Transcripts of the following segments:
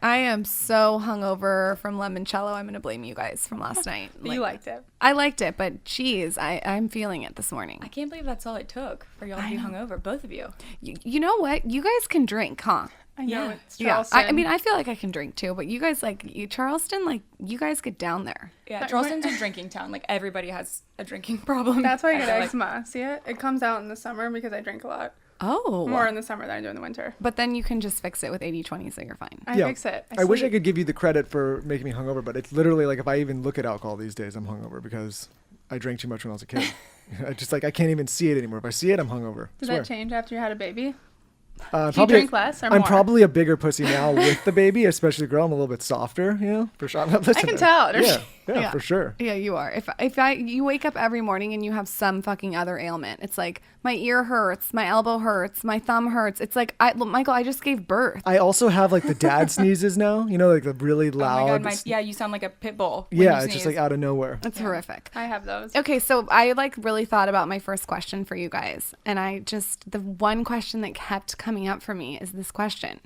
I am so hungover from limoncello. I'm going to blame you guys from last night. You liked it. I liked it, but geez, I'm feeling it this morning. I can't believe that's all it took for y'all to be hungover, both of you. You know what? You guys can drink, huh? I know. It's Charleston. I mean, I feel like I can drink too, but you guys, Charleston, you guys get down there. Yeah, Charleston's a drinking town. Like, everybody has a drinking problem. That's why I get eczema. See it? It comes out in the summer because I drink a lot. Oh. More in the summer than I do in the winter. But then you can just fix it with 80-20, so you're fine. I fix it. I wish I could give you the credit for making me hungover, but it's literally like if I even look at alcohol these days, I'm hungover because I drank too much when I was a kid. I can't even see it anymore. If I see it, I'm hungover. Did that change after you had a baby? Do you drink less or more? I'm probably a bigger pussy now with the baby, especially the girl. I'm a little bit softer, for sure. I can tell. Yeah, for sure. Yeah, you are. If you wake up every morning and you have some fucking other ailment, it's like my ear hurts, my elbow hurts, my thumb hurts. It's like, Michael, I just gave birth. I also have like the dad sneezes now, like the really loud. Oh my God, you sound like a pit bull. Yeah, it's just like out of nowhere. It's horrific. I have those. Okay, so I really thought about my first question for you guys. And the one question that kept coming up for me is this question.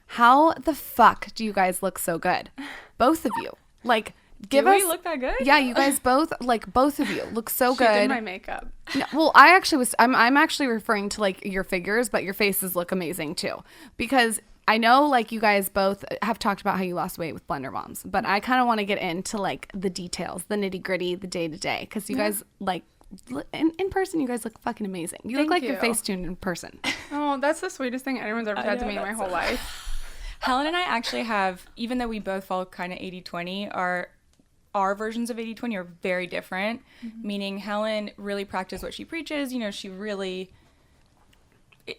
How the fuck do you guys look so good? Both of you. Do we look that good? Yeah, you guys both of you look so good. She did my makeup. No, well, I'm actually referring to your figures, but your faces look amazing too. Because I know you guys both have talked about how you lost weight with Blender Moms, but I kind of want to get into the details, the nitty gritty, the day to day. Because you guys in person, you guys look fucking amazing. You look like you're Facetune in person. Oh, that's the sweetest thing anyone's ever said to me in my whole life. Helen and I actually have, even though we both fall kind of 80-20, our versions of 80-20 are very different, meaning Helen really practices what she preaches. She really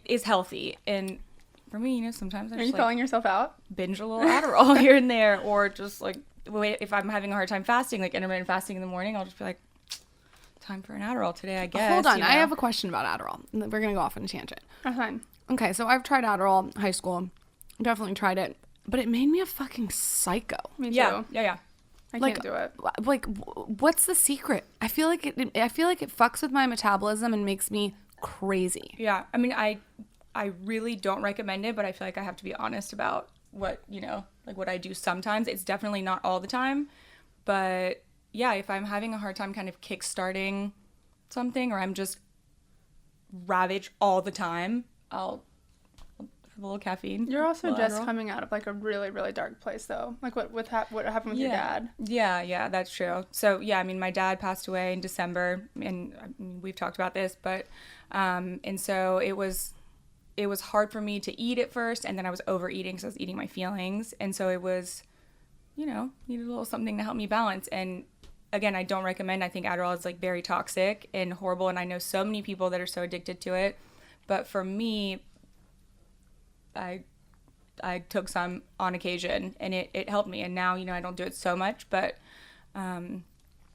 is healthy. And for me, sometimes I just, Are you calling yourself out? Binge a little Adderall here and there, or just if I'm having a hard time fasting, intermittent fasting in the morning, I'll just be like, time for an Adderall today, I guess. Hold on. I have a question about Adderall. We're going to go off on a tangent. That's fine. Okay, so I've tried Adderall in high school. Definitely tried it. But it made me a fucking psycho. Me too. Yeah. I can't do it. What's the secret? I feel like it fucks with my metabolism and makes me crazy. Yeah. I mean, I really don't recommend it, but I feel like I have to be honest about what I do sometimes. It's definitely not all the time, but yeah, if I'm having a hard time kind of kickstarting something, or I'm just ravaged all the time, I'll have a little caffeine. You're also just coming out of a really, really dark place, though. What happened with your dad? Yeah, that's true. So yeah, I mean, my dad passed away in December, and we've talked about this, but and so it was hard for me to eat at first, and then I was overeating because I was eating my feelings, and so it was, needed a little something to help me balance. And again, I don't recommend. I think Adderall is very toxic and horrible, and I know so many people that are so addicted to it. But for me, I took some on occasion, and it helped me. And now, I don't do it so much, but I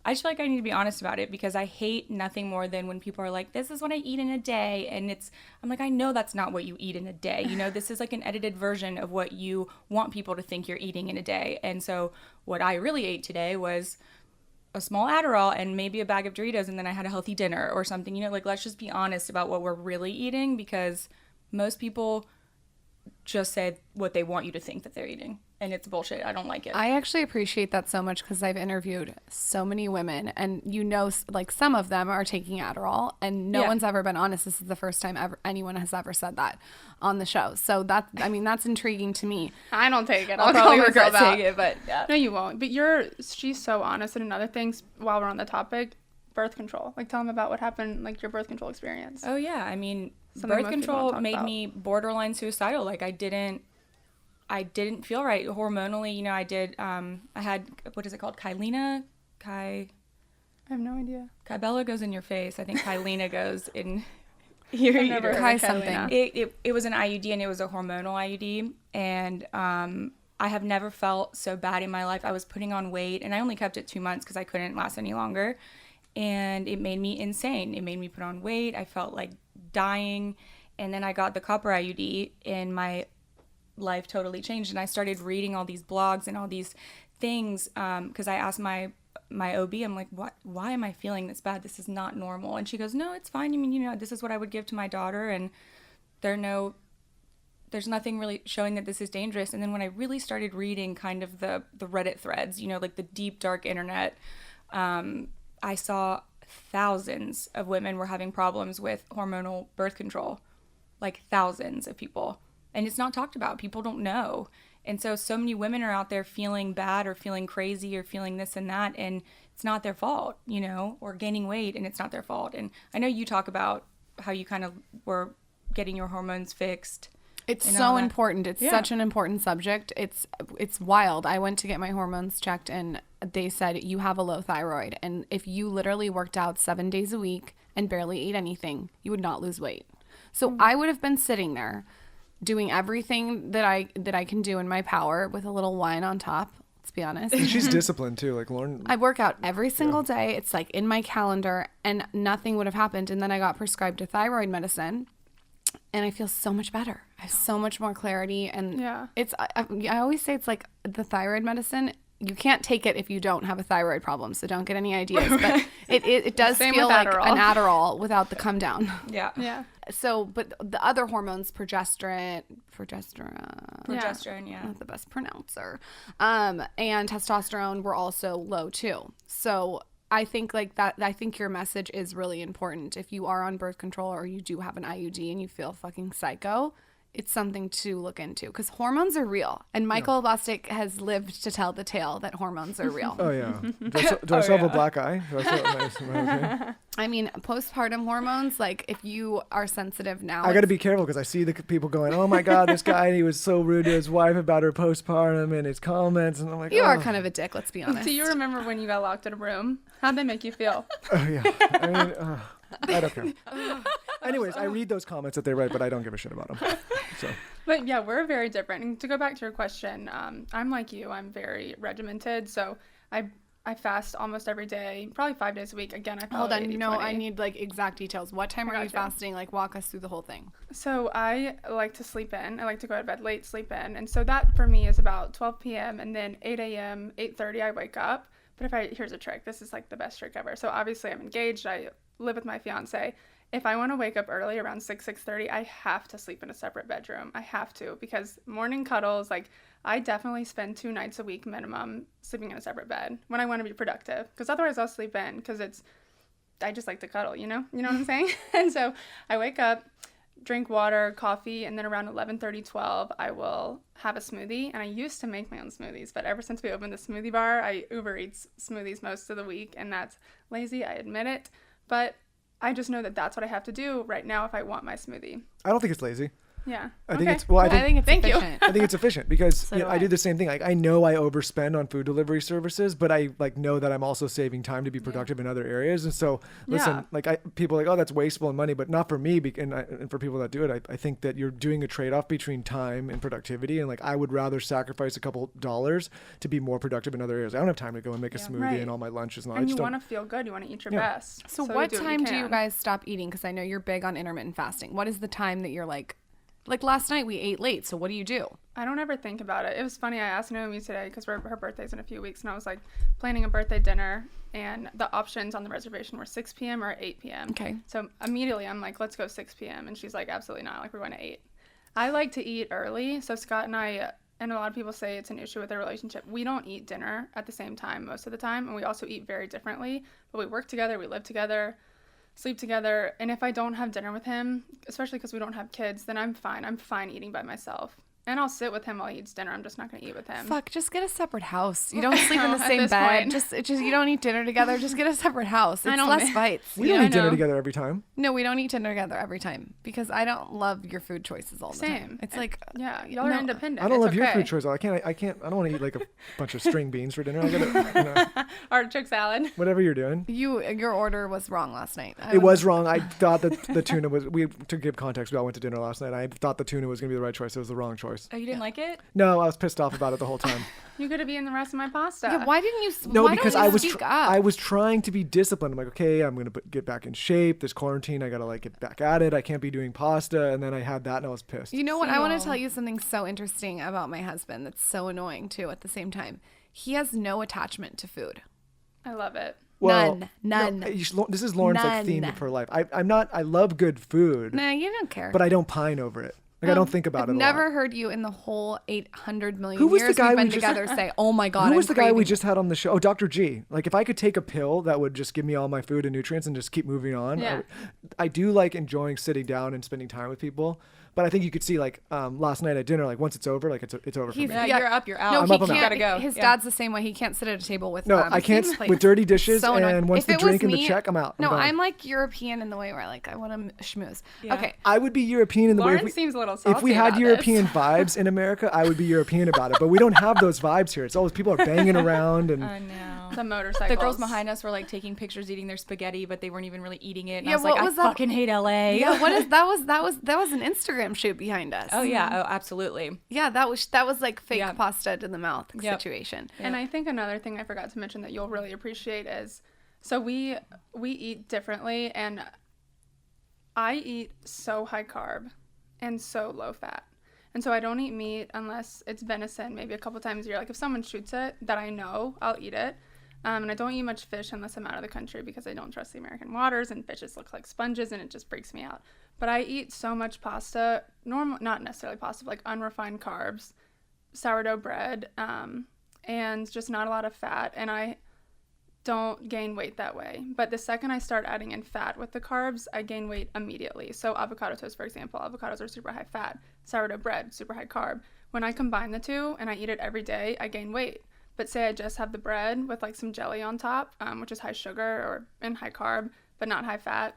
just feel like I need to be honest about it, because I hate nothing more than when people are like, this is what I eat in a day. And I'm like, I know that's not what you eat in a day. This is an edited version of what you want people to think you're eating in a day. And so what I really ate today was a small Adderall and maybe a bag of Doritos, and then I had a healthy dinner or something. Let's just be honest about what we're really eating, because most people just say what they want you to think that they're eating, and it's bullshit. I don't like it. I actually appreciate that so much, because I've interviewed so many women, and some of them are taking Adderall, and no one's ever been honest. This is the first time anyone has ever said that on the show. So that's intriguing to me. I don't take it. I'll probably regret saying it, but yeah. No, you won't. But she's so honest. And another thing, while we're on the topic, birth control. Tell them about what happened, your birth control experience. Oh yeah, I mean, birth control made me borderline suicidal. I didn't feel right hormonally. I had, what is it called? I have no idea. Kybella goes in your face. I think Kylena goes in your uterus. Kai something. It was an IUD, and it was a hormonal IUD. And I have never felt so bad in my life. I was putting on weight, and I only kept it 2 months because I couldn't last any longer. And it made me insane. It made me put on weight. I felt like dying. And then I got the copper IUD, and my life totally changed. And I started reading all these blogs and all these things, because I asked my OB, I'm like, why am I feeling this bad? This is not normal. And she goes, no, it's fine. I mean, this is what I would give to my daughter, and there are no there's nothing really showing that this is dangerous. And then when I really started reading kind of the Reddit threads, you know, like the deep, dark internet, I saw thousands of women were having problems with hormonal birth control, like thousands of people. And it's not talked about. People don't know. And so many women are out there feeling bad or feeling crazy or feeling this and that. And it's not their fault, you know, or gaining weight and it's not their fault. And I know you talk about how you kind of were getting your hormones fixed. It's so important. It's such an important subject. It's wild. I went to get my hormones checked and they said you have a low thyroid. And if you literally worked out 7 days a week and barely ate anything, you would not lose weight. So I would have been sitting there doing everything that I can do in my power with a little wine on top. Let's be honest. And she's disciplined too. Like Lauren. I work out every single day. It's like in my calendar and nothing would have happened. And then I got prescribed a thyroid medicine and I feel so much better. I have so much more clarity. And I always say it's like the thyroid medicine. You can't take it if you don't have a thyroid problem. So don't get any ideas. But it does feel like an Adderall without the come down. Yeah. Yeah. So, but the other hormones, progesterone, not the best pronouncer, and testosterone were also low too. So I think like that, I think your message is really important. If you are on birth control or you do have an IUD and you feel fucking psycho, it's something to look into because hormones are real. And Michael Bostic has lived to tell the tale that hormones are real. Oh, yeah. Do I still have a black eye? Do I still, okay? I mean, postpartum hormones, like if you are sensitive now. I got to be careful because I see the people going, oh my God, this guy, he was so rude to his wife about her postpartum and his comments. And I'm like, you are kind of a dick, let's be honest. Do you remember when you got locked in a room? How'd they make you feel? Oh, yeah. I mean, I don't care. Anyways, I read those comments that they write, but I don't give a shit about them. So. But yeah, we're very different. And to go back to your question, I'm like you. I'm very regimented. So I fast almost every day, probably 5 days a week. Again, I follow Hold on, 80/20. I need like exact details. What time are you fasting? Like walk us through the whole thing. So I like to sleep in. I like to go to bed late, sleep in. And so that for me is about 12 p.m. and then 8 a.m., 8:30 I wake up. But here's a trick. This is like the best trick ever. So obviously I'm engaged. I live with my fiance. If I want to wake up early around 6:30, I have to sleep in a separate bedroom. I have to because morning cuddles, like I definitely spend 2 nights a week minimum sleeping in a separate bed when I want to be productive because otherwise I'll sleep in because I just like to cuddle, you know what I'm saying? And so I wake up, drink water, coffee, and then around 11:30, 12, I will have a smoothie. And I used to make my own smoothies, but ever since we opened the smoothie bar, I Uber Eats smoothies most of the week, and that's lazy, I admit it. But I just know that that's what I have to do right now if I want my smoothie. I don't think it's lazy. Yeah. I think it's efficient. I think it's efficient because I do the same thing. Like I know I overspend on food delivery services, but I like know that I'm also saving time to be productive in other areas. And so listen, people are like, oh, that's wasteful and money, but not for me. And for people that do it, I think that you're doing a trade-off between time and productivity. And like, I would rather sacrifice a couple dollars to be more productive in other areas. I don't have time to go and make a smoothie and all my lunches. And you want to feel good. You want to eat your best. So what time do you guys stop eating? Because I know you're big on intermittent fasting. What is the time that you're like last night we ate late, so what do you do? I don't ever think about it. It was funny, I asked Naomie today because her birthday's in a few weeks, and I was like planning a birthday dinner, and the options on the reservation were 6 p.m. or 8 p.m. Okay. So immediately I'm like, let's go 6 p.m. And she's like, absolutely not. Like, we're going to 8. I like to eat early, so Scott and I, and a lot of people say it's an issue with their relationship. We don't eat dinner at the same time most of the time, and we also eat very differently, but we work together, we live together, sleep together, and if I don't have dinner with him, especially because we don't have kids, then I'm fine eating by myself. And I'll sit with him while he eats dinner. I'm just not going to eat with him. Fuck, just get a separate house. You don't sleep in the same bed. Just you don't eat dinner together. Just get a separate house. It's less fights. We don't eat dinner together every time. No, we don't eat dinner together every time because I don't love your food choices all the time. It's like, y'all are independent. I don't love your food choices. I don't want to eat like a bunch of string beans for dinner. I gotta, artichoke salad. Whatever you're doing. Your order was wrong last night. It was wrong. I thought that the tuna was, to give context, we all went to dinner last night. I thought the tuna was going to be the right choice. It was the wrong choice. Oh, you didn't like it? No, I was pissed off about it the whole time. You could have eaten the rest of my pasta. Yeah, why didn't you? No, because I was trying to be disciplined. I'm like, okay, I'm gonna get back in shape. This quarantine, I gotta get back at it. I can't be doing pasta. And then I had that, and I was pissed. You know what? I want to tell you something so interesting about my husband. That's so annoying too. At the same time, he has no attachment to food. I love it. Well, none. No, this is Lauren's theme of her life. I love good food. No, you don't care. But I don't pine over it. Like I don't think about it a lot. Never heard you in the whole 800 million Who was years the guy we've been we just- together say, "Oh my God, Who was I'm the guy we craving just had on the show? Oh, Dr. G. Like if I could take a pill that would just give me all my food and nutrients and just keep moving on. Yeah. I do like enjoying sitting down and spending time with people. But I think you could see like last night at dinner, like once it's over, like it's over for me. Yeah, you're up, you're out. No, I'm he up, I'm out. can't. Gotta go. His Yeah. dad's the same way. He can't sit at a table with No, I can't like, with dirty dishes so annoying. and once If the it was drink and the me- check, I'm out. No, gone. I'm like European in the way where like I want to schmooze. Yeah. Okay. I would be European in the Lauren way seems a little salty if we had about European this. vibes in America, I would be European about it. But we don't have those vibes here. It's always people are banging around and I know. The motorcycles. The girls behind us were like taking pictures eating their spaghetti, but they weren't even really eating it. And Yeah, I was what like, was I that? fucking hate LA. Yeah, what is that was an Instagram shoot behind us. Oh yeah, oh absolutely. Yeah, that was like fake Yeah. pasta to the mouth Yep. situation. And I think another thing I forgot to mention that you'll really appreciate is, so we eat differently, and I eat so high carb and so low fat. And so I don't eat meat unless it's venison, maybe a couple times a year. Like if someone shoots it that I know, I'll eat it. And I don't eat much fish unless I'm out of the country because I don't trust the American waters and fishes look like sponges and it just freaks me out. But I eat so much pasta, not necessarily pasta, but like unrefined carbs, sourdough bread, and just not a lot of fat. And I don't gain weight that way. But the second I start adding in fat with the carbs, I gain weight immediately. So avocado toast, for example, avocados are super high fat, sourdough bread, super high carb. When I combine the two and I eat it every day, I gain weight. But say I just have the bread with like some jelly on top, which is high sugar and high carb, but not high fat,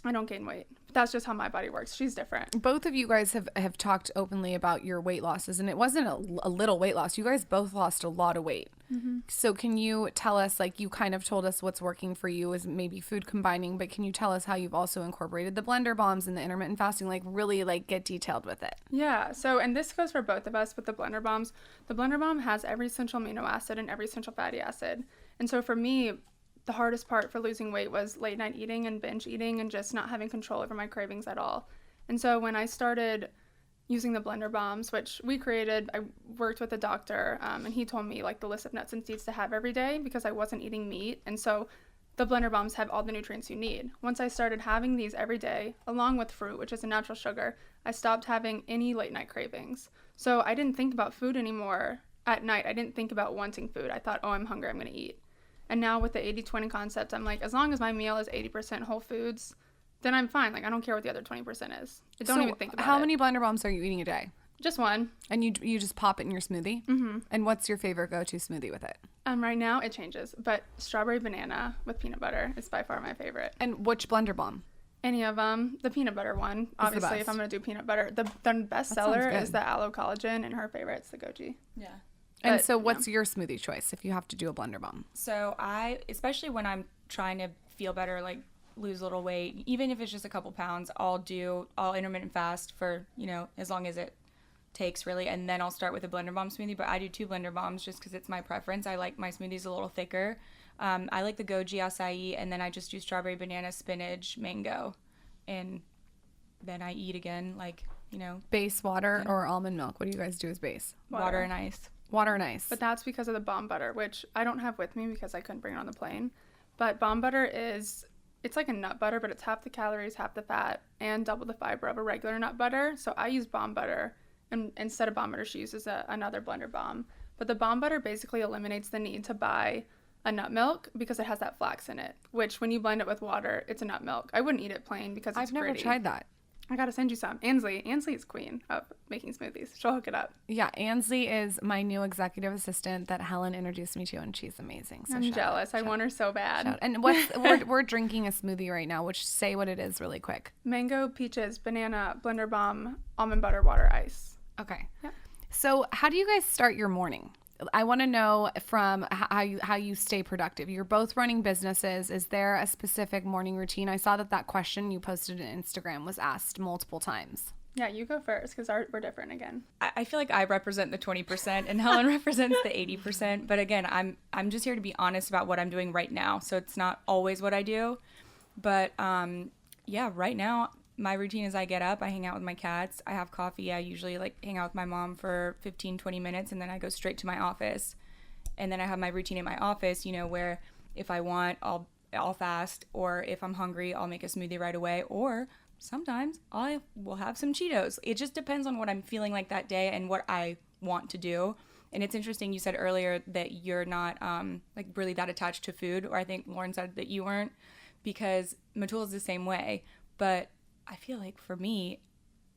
I don't gain weight. That's just how my body works. She's different. Both of you guys have talked openly about your weight losses, and it wasn't a little weight loss. You guys both lost a lot of weight. Mm-hmm. So can you tell us, like you kind of told us what's working for you is maybe food combining, but can you tell us how you've also incorporated the blender bombs and the intermittent fasting, like really like get detailed with it? Yeah. So, and this goes for both of us with the blender bombs. The blender bomb has every essential amino acid and every essential fatty acid. And so for me, the hardest part for losing weight was late night eating and binge eating and just not having control over my cravings at all. And so when I started using the blender bombs, which we created, I worked with a doctor and he told me like the list of nuts and seeds to have every day because I wasn't eating meat. And so the blender bombs have all the nutrients you need. Once I started having these every day, along with fruit, which is a natural sugar, I stopped having any late night cravings. So I didn't think about food anymore at night. I didn't think about wanting food. I thought, oh, I'm hungry, I'm going to eat. And now with the 80-20 concept, I'm like, as long as my meal is 80% whole foods, then I'm fine. Like, I don't care what the other 20% is. I don't even think about it. How many blender bombs are you eating a day? Just one. And you just pop it in your smoothie? Mm-hmm. And what's your favorite go-to smoothie with it? Right now, it changes. But strawberry banana with peanut butter is by far my favorite. And which blender bomb? Any of them. The peanut butter one. Obviously, if I'm going to do peanut butter. The best seller is the aloe collagen, and her favorite's the goji. Yeah. And But, so what's your smoothie choice if you have to do a blender bomb? So especially when I'm trying to feel better, like lose a little weight, even if it's just a couple pounds, I'll intermittent fast for, as long as it takes really. And then I'll start with a blender bomb smoothie, but I do 2 blender bombs just because it's my preference. I like my smoothies a little thicker. I like the goji acai, and then I just do strawberry, banana, spinach, mango. And then I eat again, Base water or almond milk? What do you guys do as base? water and ice. Water and ice. But that's because of the bomb butter, which I don't have with me because I couldn't bring it on the plane. But bomb butter it's like a nut butter, but it's half the calories, half the fat, and double the fiber of a regular nut butter. So I use bomb butter, and instead of bomb butter, she uses another blender bomb. But the bomb butter basically eliminates the need to buy a nut milk because it has that flax in it, which when you blend it with water, it's a nut milk. I wouldn't eat it plain because it's I've never gritty. tried that. I gotta send you some. Ansley is queen of making smoothies. She'll hook it up. Yeah, Ansley is my new executive assistant that Helen introduced me to, and she's amazing. So I'm jealous. I want her so bad. And we're drinking a smoothie right now, which say what it is really quick. Mango, peaches, banana, blender bomb, almond butter, water, ice. Okay. Yeah. So how do you guys start your morning? I want to know from how you stay productive. You're both running businesses. Is there a specific morning routine? I saw that question you posted on Instagram was asked multiple times. Yeah, you go first because we're different again. I feel like I represent the 20% and Helen represents the 80%. But again, I'm just here to be honest about what I'm doing right now. So it's not always what I do. But right now, my routine is I get up, I hang out with my cats, I have coffee, I usually hang out with my mom for 15-20 minutes, and then I go straight to my office. And then I have my routine in my office, where if I want, I'll fast, or if I'm hungry, I'll make a smoothie right away, or sometimes I will have some Cheetos. It just depends on what I'm feeling like that day and what I want to do. And it's interesting, you said earlier that you're not like really that attached to food, or I think Lauren said that you weren't, because Matul is the same way. But I feel like for me,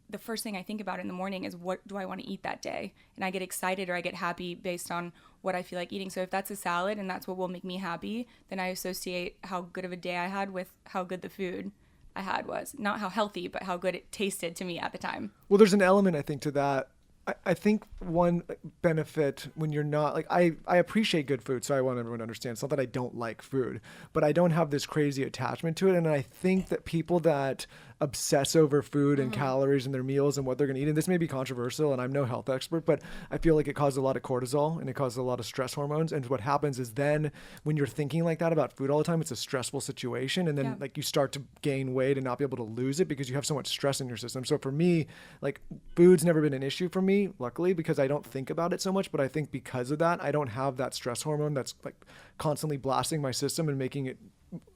the first thing I think about in the morning is what do I want to eat that day? And I get excited or I get happy based on what I feel like eating. So if that's a salad and that's what will make me happy, then I associate how good of a day I had with how good the food I had was. Not how healthy, but how good it tasted to me at the time. Well, there's an element, I think, to that. I think one benefit when you're not like, I appreciate good food, so I want everyone to understand. It's not that I don't like food, but I don't have this crazy attachment to it. And I think that people that obsess over food and calories in their meals and what they're going to eat, and this may be controversial and I'm no health expert, but I feel like it causes a lot of cortisol and it causes a lot of stress hormones. And what happens is then when you're thinking like that about food all the time, it's a stressful situation. And then like you start to gain weight and not be able to lose it because you have so much stress in your system. So for me, like food's never been an issue for me, luckily, because I don't think about it so much. But I think because of that, I don't have that stress hormone that's like constantly blasting my system and making it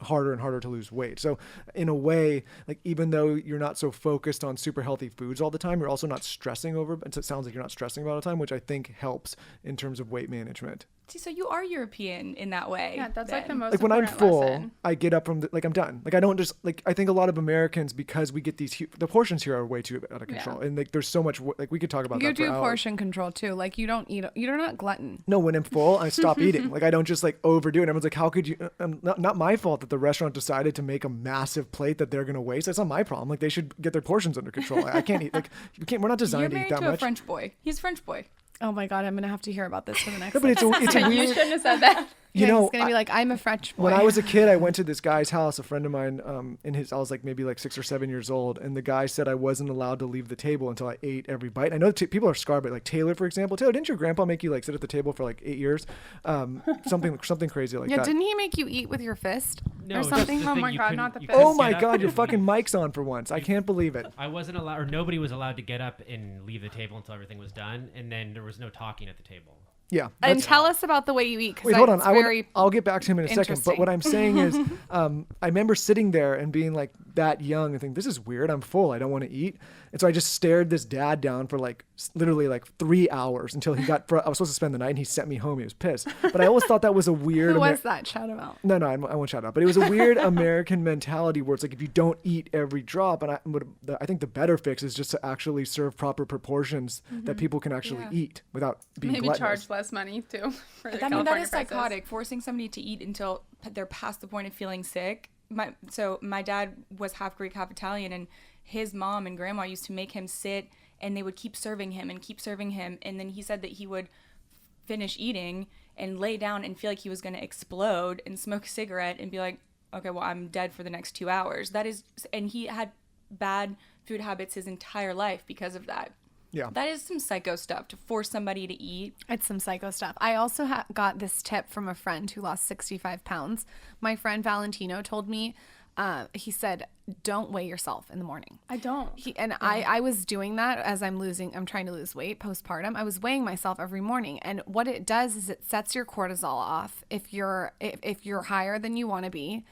harder and harder to lose weight. So in a way, like even though you're not so focused on super healthy foods all the time, you're also not stressing over, and so it sounds like you're not stressing about all the time, which I think helps in terms of weight management. See, so you are European in that way. Yeah, that's then. like the most Like when I'm important full, lesson. I get up from like I'm done. Like I don't just like, I think a lot of Americans, because we get these the portions here are way too out of control, and like there's so much like we could talk about You that for do hours. portion control too. Like you don't eat. You're not glutton. No, when I'm full, I stop eating. Like I don't just like overdo it. Everyone's like, how could you? Not my fault that the restaurant decided to make a massive plate that they're gonna waste. That's not my problem. Like they should get their portions under control. I can't eat. Like you can't. We're not designed You're to eat married that to much. a French boy. He's a French boy. Oh my God, I'm gonna have to hear about this for the next. No, but it's a You weird. shouldn't have said that. You know, he's gonna be like, I'm a French boy. when I was a kid, I went to this guy's house, a friend of mine, I was like maybe like 6 or 7 years old. And the guy said I wasn't allowed to leave the table until I ate every bite. I know people are scarred, but like Taylor, for example, Taylor, didn't your grandpa make you like sit at the table for like 8 years? Something crazy like yeah, that. didn't he make you eat with your fist No, or it's just something? the Oh thing, my you God, couldn't- not the you fist. couldn't Oh my get up God, and your leave. fucking mic's on for once. I can't believe it. I wasn't allowed, or nobody was allowed to get up and leave the table until everything was done, and then there was no talking at the table. Yeah. And that's- tell us about the way you eat. Wait, hold on. It's I I'll get back to him in a second. But what I'm saying is, interesting. I remember sitting there and being like that young and thinking, this is weird. I'm full. I don't want to eat. And so I just stared this dad down for like literally like 3 hours until I was supposed to spend the night and he sent me home. He was pissed. But I always thought that was a weird. Who was that? Shout him out. No, I won't shout out. But it was a weird American mentality where it's like if you don't eat every drop, and I think the better fix is just to actually serve proper proportions that people can actually eat without being Maybe gluttonous. charge less money too. For the I mean, that California is prices. psychotic. Forcing somebody to eat until they're past the point of feeling sick. My dad was half Greek, half Italian, and his mom and grandma used to make him sit, and they would keep serving him, and then he said that he would finish eating and lay down and feel like he was going to explode and smoke a cigarette and be like, okay, well, I'm dead for the next 2 hours. And he had bad food habits his entire life because of that. Yeah. That is some psycho stuff to force somebody to eat. It's some psycho stuff. I also got this tip from a friend who lost 65 pounds. My friend Valentino told me, he said, don't weigh yourself in the morning. I don't. I was doing that as I'm trying to lose weight postpartum. I was weighing myself every morning. And what it does is it sets your cortisol off if you're higher than you want to be.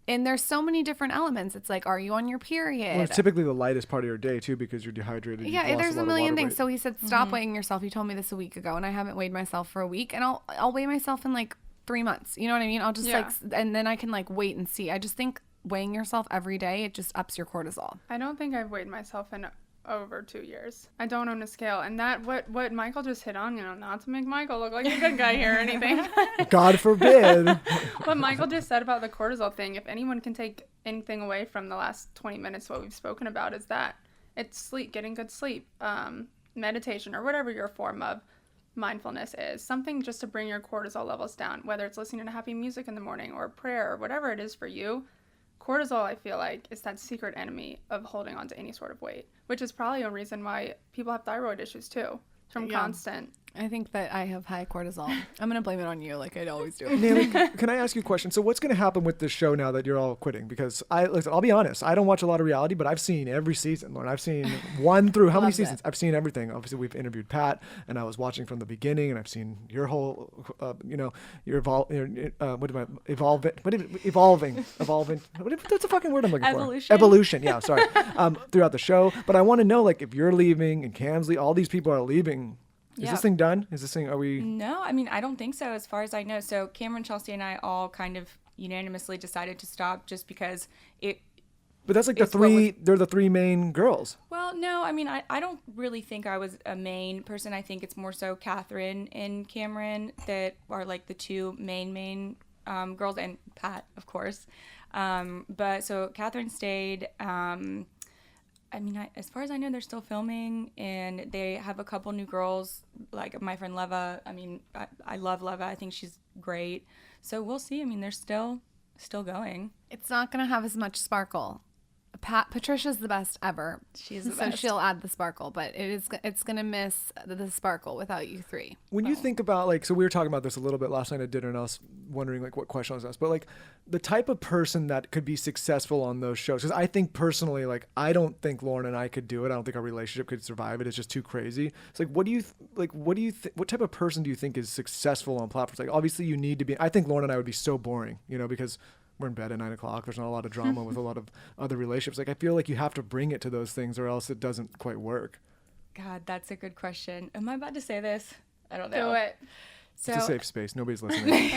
And there's so many different elements. It's like, are you on your period? Well, it's typically the lightest part of your day too because you're dehydrated. Yeah, there's a million things. So he said, stop weighing yourself. He told me this a week ago, and I haven't weighed myself for a week. And I'll weigh myself in like 3 months. You know what I mean? I'll just and then I can like wait and see. I just think weighing yourself every day, it just ups your cortisol. I don't think I've weighed myself in over 2 years. I don't own a scale, and that what Michael just hit on, not to make Michael look like a good guy here or anything. God forbid. What Michael just said about the cortisol thing, if anyone can take anything away from the last 20 minutes, what we've spoken about is that it's sleep, getting good sleep, meditation, or whatever your form of mindfulness is, something just to bring your cortisol levels down, whether it's listening to happy music in the morning or prayer or whatever it is for you. Cortisol, I feel like, is that secret enemy of holding on to any sort of weight, which is probably a reason why people have thyroid issues too, from constant I think that I have high cortisol. I'm gonna blame it on you, like I always do. Naomie, can I ask you a question? So what's going to happen with this show now that you're all quitting? Because listen, I'll be honest, I don't watch a lot of reality, but I've seen every season. Lauren, I've seen 1 through how many seasons? I've seen everything. Obviously, we've interviewed Pat, and I was watching from the beginning, and I've seen your whole, evolving. That's a fucking word I'm looking for. Evolution. Yeah, sorry. Throughout the show, but I want to know, like, if you're leaving and Cam's all these people are leaving. Is this thing done? Are we? No, I mean, I don't think so as far as I know. So Cameron, Chelsea, and I all kind of unanimously decided to stop just because it. But that's like they're the 3 main girls. Well, no, I mean, I don't really think I was a main person. I think it's more so Catherine and Cameron that are like the 2 main girls, and Pat, of course. But so Catherine stayed. I mean, as far as I know, they're still filming, and they have a couple new girls, like my friend Leva. I mean, I love Leva. I think she's great. So we'll see. I mean, they're still going. It's not going to have as much sparkle. Patricia's the best ever. She's the so best. She'll add the sparkle, but it's going to miss the sparkle without you 3. When you think about, like, so we were talking about this a little bit last night at dinner, and I was wondering, like, what question I was asked, but like the type of person that could be successful on those shows, because I think personally, like, I don't think Lauren and I could do it. I don't think our relationship could survive it. It's just too crazy. It's like, what type of person do you think is successful on platforms? Like, obviously you need to be, I think Lauren and I would be so boring, because we're in bed at 9 o'clock. There's not a lot of drama with a lot of other relationships. Like, I feel like you have to bring it to those things or else it doesn't quite work. God, that's a good question. Am I about to say this? I don't know. Do it. So, it's a safe space. Nobody's listening.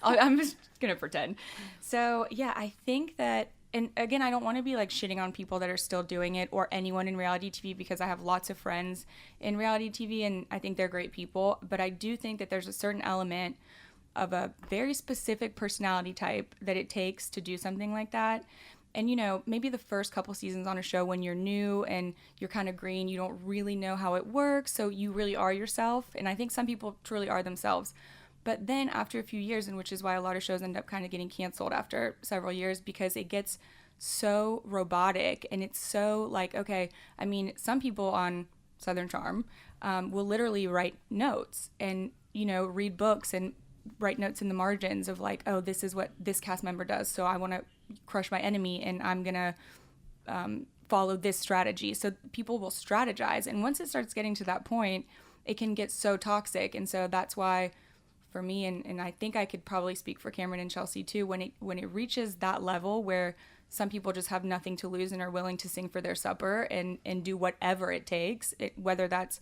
I'm just going to pretend. So, yeah, I think that, and again, I don't want to be like shitting on people that are still doing it or anyone in reality TV, because I have lots of friends in reality TV and I think they're great people. But I do think that there's a certain element of a very specific personality type that it takes to do something like that. And, maybe the first couple seasons on a show when you're new and you're kind of green, you don't really know how it works. So you really are yourself. And I think some people truly are themselves. But then after a few years, and which is why a lot of shows end up kind of getting canceled after several years, because it gets so robotic and it's so like, okay, I mean, some people on Southern Charm will literally write notes and, read books and write notes in the margins of like, oh, this is what this cast member does, so I want to crush my enemy and I'm gonna follow this strategy. So people will strategize, and once it starts getting to that point, it can get so toxic. And so that's why for me, and I think I could probably speak for Cameron and Chelsea too, when it reaches that level where some people just have nothing to lose and are willing to sing for their supper and do whatever it takes, whether that's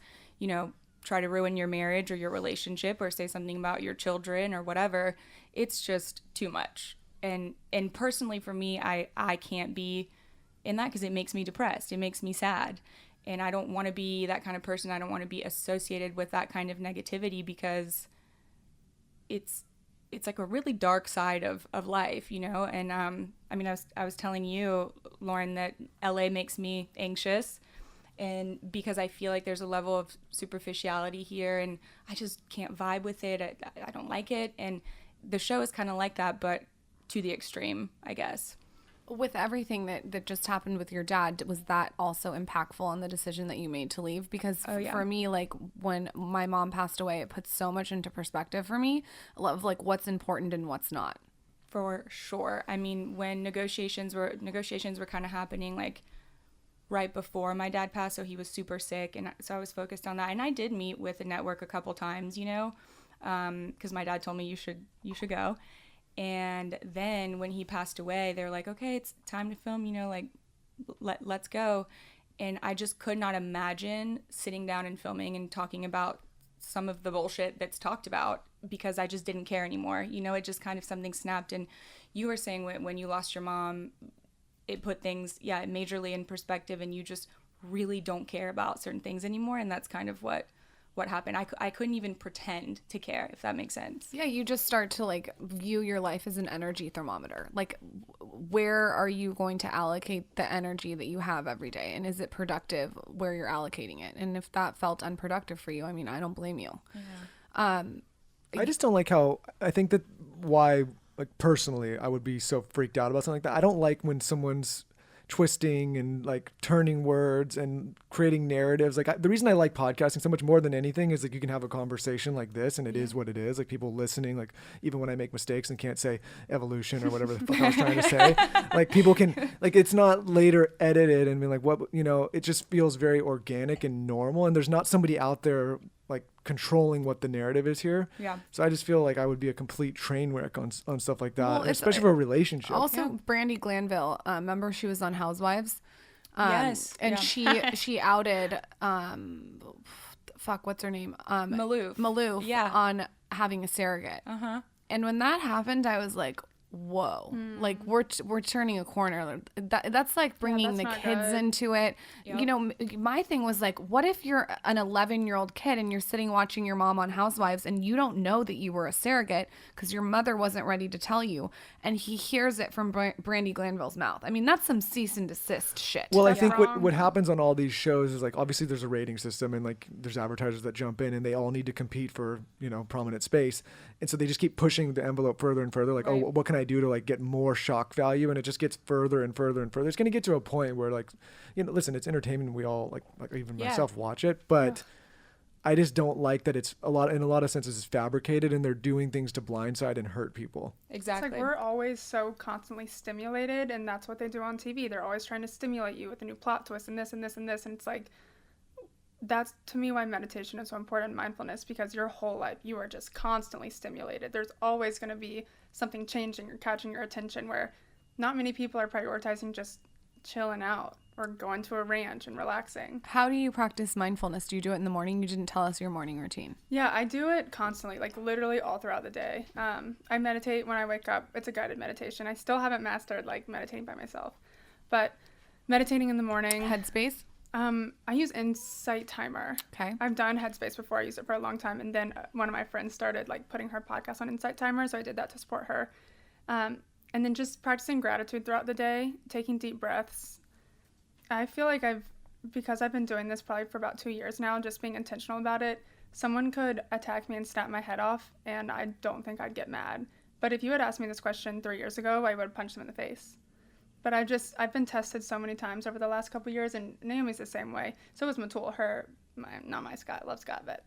try to ruin your marriage or your relationship or say something about your children or whatever, it's just too much. And personally for me, I can't be in that because it makes me depressed. It makes me sad. And I don't want to be that kind of person. I don't want to be associated with that kind of negativity because it's like a really dark side of life, And I mean, I was telling you, Lauren, that LA makes me anxious. And because I feel like there's a level of superficiality here and I just can't vibe with it. I don't like it. And the show is kind of like that, but to the extreme, I guess. With everything that just happened with your dad, was that also impactful on the decision that you made to leave? Because for me, like when my mom passed away, it puts so much into perspective for me of like what's important and what's not. For sure. I mean, when negotiations were kind of happening, like right before my dad passed, so he was super sick, and so I was focused on that. And I did meet with the network a couple times, because my dad told me you should go. And then when he passed away, they were like, okay, it's time to film, like let's go. And I just could not imagine sitting down and filming and talking about some of the bullshit that's talked about, because I just didn't care anymore. It just kind of something snapped. And you were saying when you lost your mom, it put things, majorly in perspective, and you just really don't care about certain things anymore. And that's kind of what happened. I couldn't even pretend to care, if that makes sense. Yeah, you just start to like view your life as an energy thermometer. Like, where are you going to allocate the energy that you have every day? And is it productive where you're allocating it? And if that felt unproductive for you, I mean, I don't blame you. Yeah. I just don't like how, I think that why, like personally, I would be so freaked out about something like that. I don't like when someone's twisting and like turning words and creating narratives. Like the reason I like podcasting so much more than anything is like you can have a conversation like this and it is what it is. Like people listening, like even when I make mistakes and can't say evolution or whatever the fuck I was trying to say, like people can, like it's not later edited and be like, what, you know, it just feels very organic and normal. And there's not somebody out there like controlling what the narrative is here. Yeah. So I just feel like I would be a complete train wreck on stuff like that, Well, especially for a relationship. Also, Brandy Glanville, remember she was on Housewives? Yes. And she outed, what's her name? Maloof. Yeah. On having a surrogate. Uh-huh. And when that happened, I was like, whoa, like we're turning a corner. That's like bringing the kids into it. Yep. You know, my thing was like, what if you're an 11-year-old kid and you're sitting watching your mom on Housewives and you don't know that you were a surrogate because your mother wasn't ready to tell you, and he hears it from Brandy Glanville's mouth. I mean, that's some cease and desist shit. Well, I think what happens on all these shows is like, obviously there's a rating system and like there's advertisers that jump in and they all need to compete for, you know, prominent space. And so they just keep pushing the envelope further and further. Like, oh, what can I do to like get more shock value? And it just gets further and further and further. It's going to get to a point where like, you know, listen, it's entertainment. We all like even myself watch it, but I just don't like that it's in a lot of senses it's fabricated and they're doing things to blindside and hurt people. Exactly. It's like we're always so constantly stimulated, and that's what they do on TV. They're always trying to stimulate you with a new plot twist and this and this and this. And it's like, that's to me why meditation is so important, mindfulness, because your whole life you are just constantly stimulated. There's always going to be something changing or catching your attention, where not many people are prioritizing just chilling out or going to a ranch and relaxing. How do you practice mindfulness? Do you do it in the morning? You didn't tell us your morning routine. Yeah, I do it constantly, like literally all throughout the day. I meditate when I wake up. It's a guided meditation. I still haven't mastered like meditating by myself, but meditating in the morning. Headspace? I use Insight Timer. Okay. I've done Headspace before. I used it for a long time, and then one of my friends started like putting her podcast on Insight Timer, so I did that to support her. And then just practicing gratitude throughout the day, taking deep breaths. I feel like because I've been doing this probably for about 2 years now, just being intentional about it, someone could attack me and snap my head off, and I don't think I'd get mad. But if you had asked me this question 3 years ago, I would have punched them in the face. But I've been tested so many times over the last couple of years, and Naomi's the same way. So was Matul. Not my Scott, love Scott, but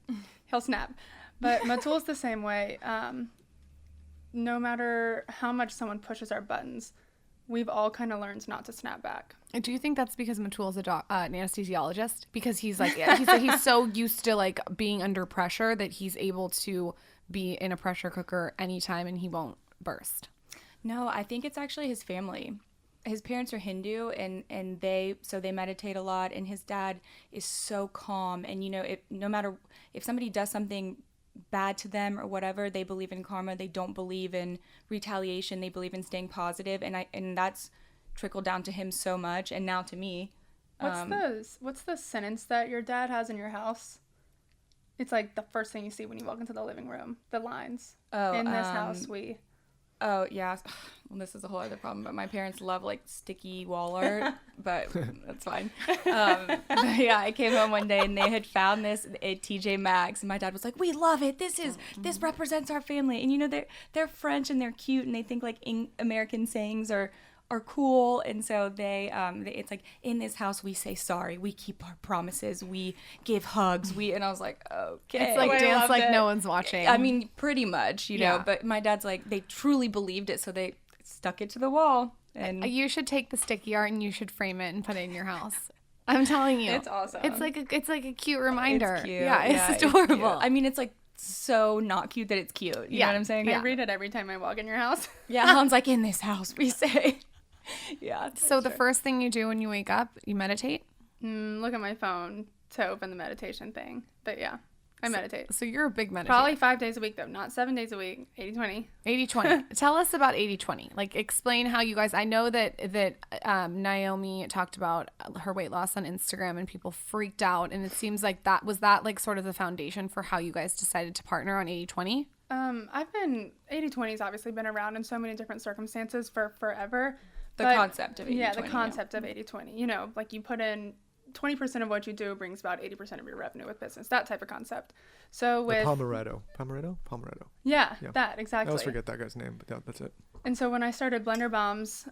he'll snap. But Matul's the same way. No matter how much someone pushes our buttons, we've all kind of learned not to snap back. Do you think that's because Matul's an anesthesiologist? Because he's like, he's so used to like being under pressure that he's able to be in a pressure cooker anytime and he won't burst? No, I think it's actually his family. His parents are Hindu and they meditate a lot, and his dad is so calm, and you know, no matter if somebody does something bad to them or whatever, they believe in karma. They don't believe in retaliation. They believe in staying positive, and that's trickled down to him so much, and now to me. What's the sentence that your dad has in your house? It's like the first thing you see when you walk into the living room. The lines. In this house we. Oh, yeah. Well, this is a whole other problem, but my parents love, like, sticky wall art, but that's fine. But yeah, I came home one day, and they had found this at TJ Maxx, and my dad was like, we love it. This represents our family. And, you know, they're French, and they're cute, and they think, like, American sayings are cool, and so it's like, in this house we say sorry, we keep our promises, we give hugs, and I was like, okay, it's like dance like no one's watching. I mean, pretty much, you know. But my dad's like, they truly believed it, so they stuck it to the wall. And you should take the sticky art and you should frame it and put it in your house. I'm telling you, it's awesome. It's like a cute reminder. It's cute. Yeah, it's adorable. It's I mean, it's like so not cute that it's cute. You know what I'm saying? I read it every time I walk in your house. Yeah, Helen's like, in this house we say. Yeah. So the first thing you do when you wake up, you meditate? Look at my phone to open the meditation thing. But yeah, I meditate. So you're a big meditator. Probably 5 days a week, though. Not 7 days a week. 80-20. 80-20. Tell us about 80-20. Like, explain how you guys... I know that Naomie talked about her weight loss on Instagram and people freaked out. And it seems like that like sort of the foundation for how you guys decided to partner on 80-20? 80-20 has obviously been around in so many different circumstances for forever. The concept of 80-20. Yeah, the concept of 80-20. You know, like you put in 20% of what you do brings about 80% of your revenue with business. That type of concept. So with... Pomeretto. Yeah, that, exactly. I always forget that guy's name, but yeah, that's it. And so when I started Blender Bombs,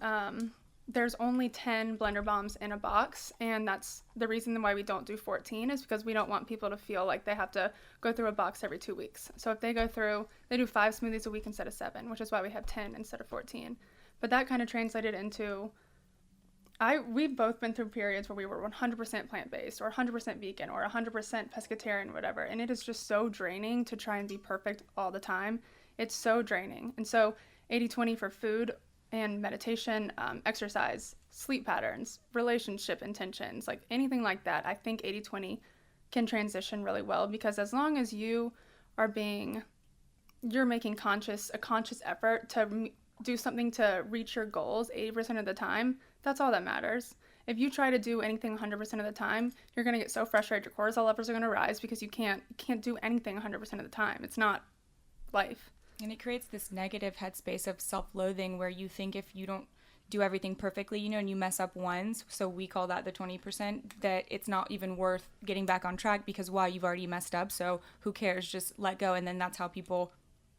there's only 10 blender bombs in a box, and that's the reason why we don't do 14 is because we don't want people to feel like they have to go through a box every 2 weeks. So if they do 5 smoothies a week instead of 7, which is why we have 10 instead of 14. But that kind of translated into, we've both been through periods where we were 100% plant-based or 100% vegan or 100% pescatarian, whatever, and it is just so draining to try and be perfect all the time. It's so draining. And so 80-20 for food and meditation, exercise, sleep patterns, relationship intentions, like anything like that, I think 80-20 can transition really well, because as long as you're making a conscious effort to do something to reach your goals 80% of the time, that's all that matters. If you try to do anything 100% of the time, you're going to get so frustrated, your cortisol levels are going to rise because you can't do anything 100% of the time. It's not life. And it creates this negative headspace of self-loathing where you think if you don't do everything perfectly, and you mess up once, so we call that the 20%, that it's not even worth getting back on track because, wow, you've already messed up, so who cares, just let go. And then that's how people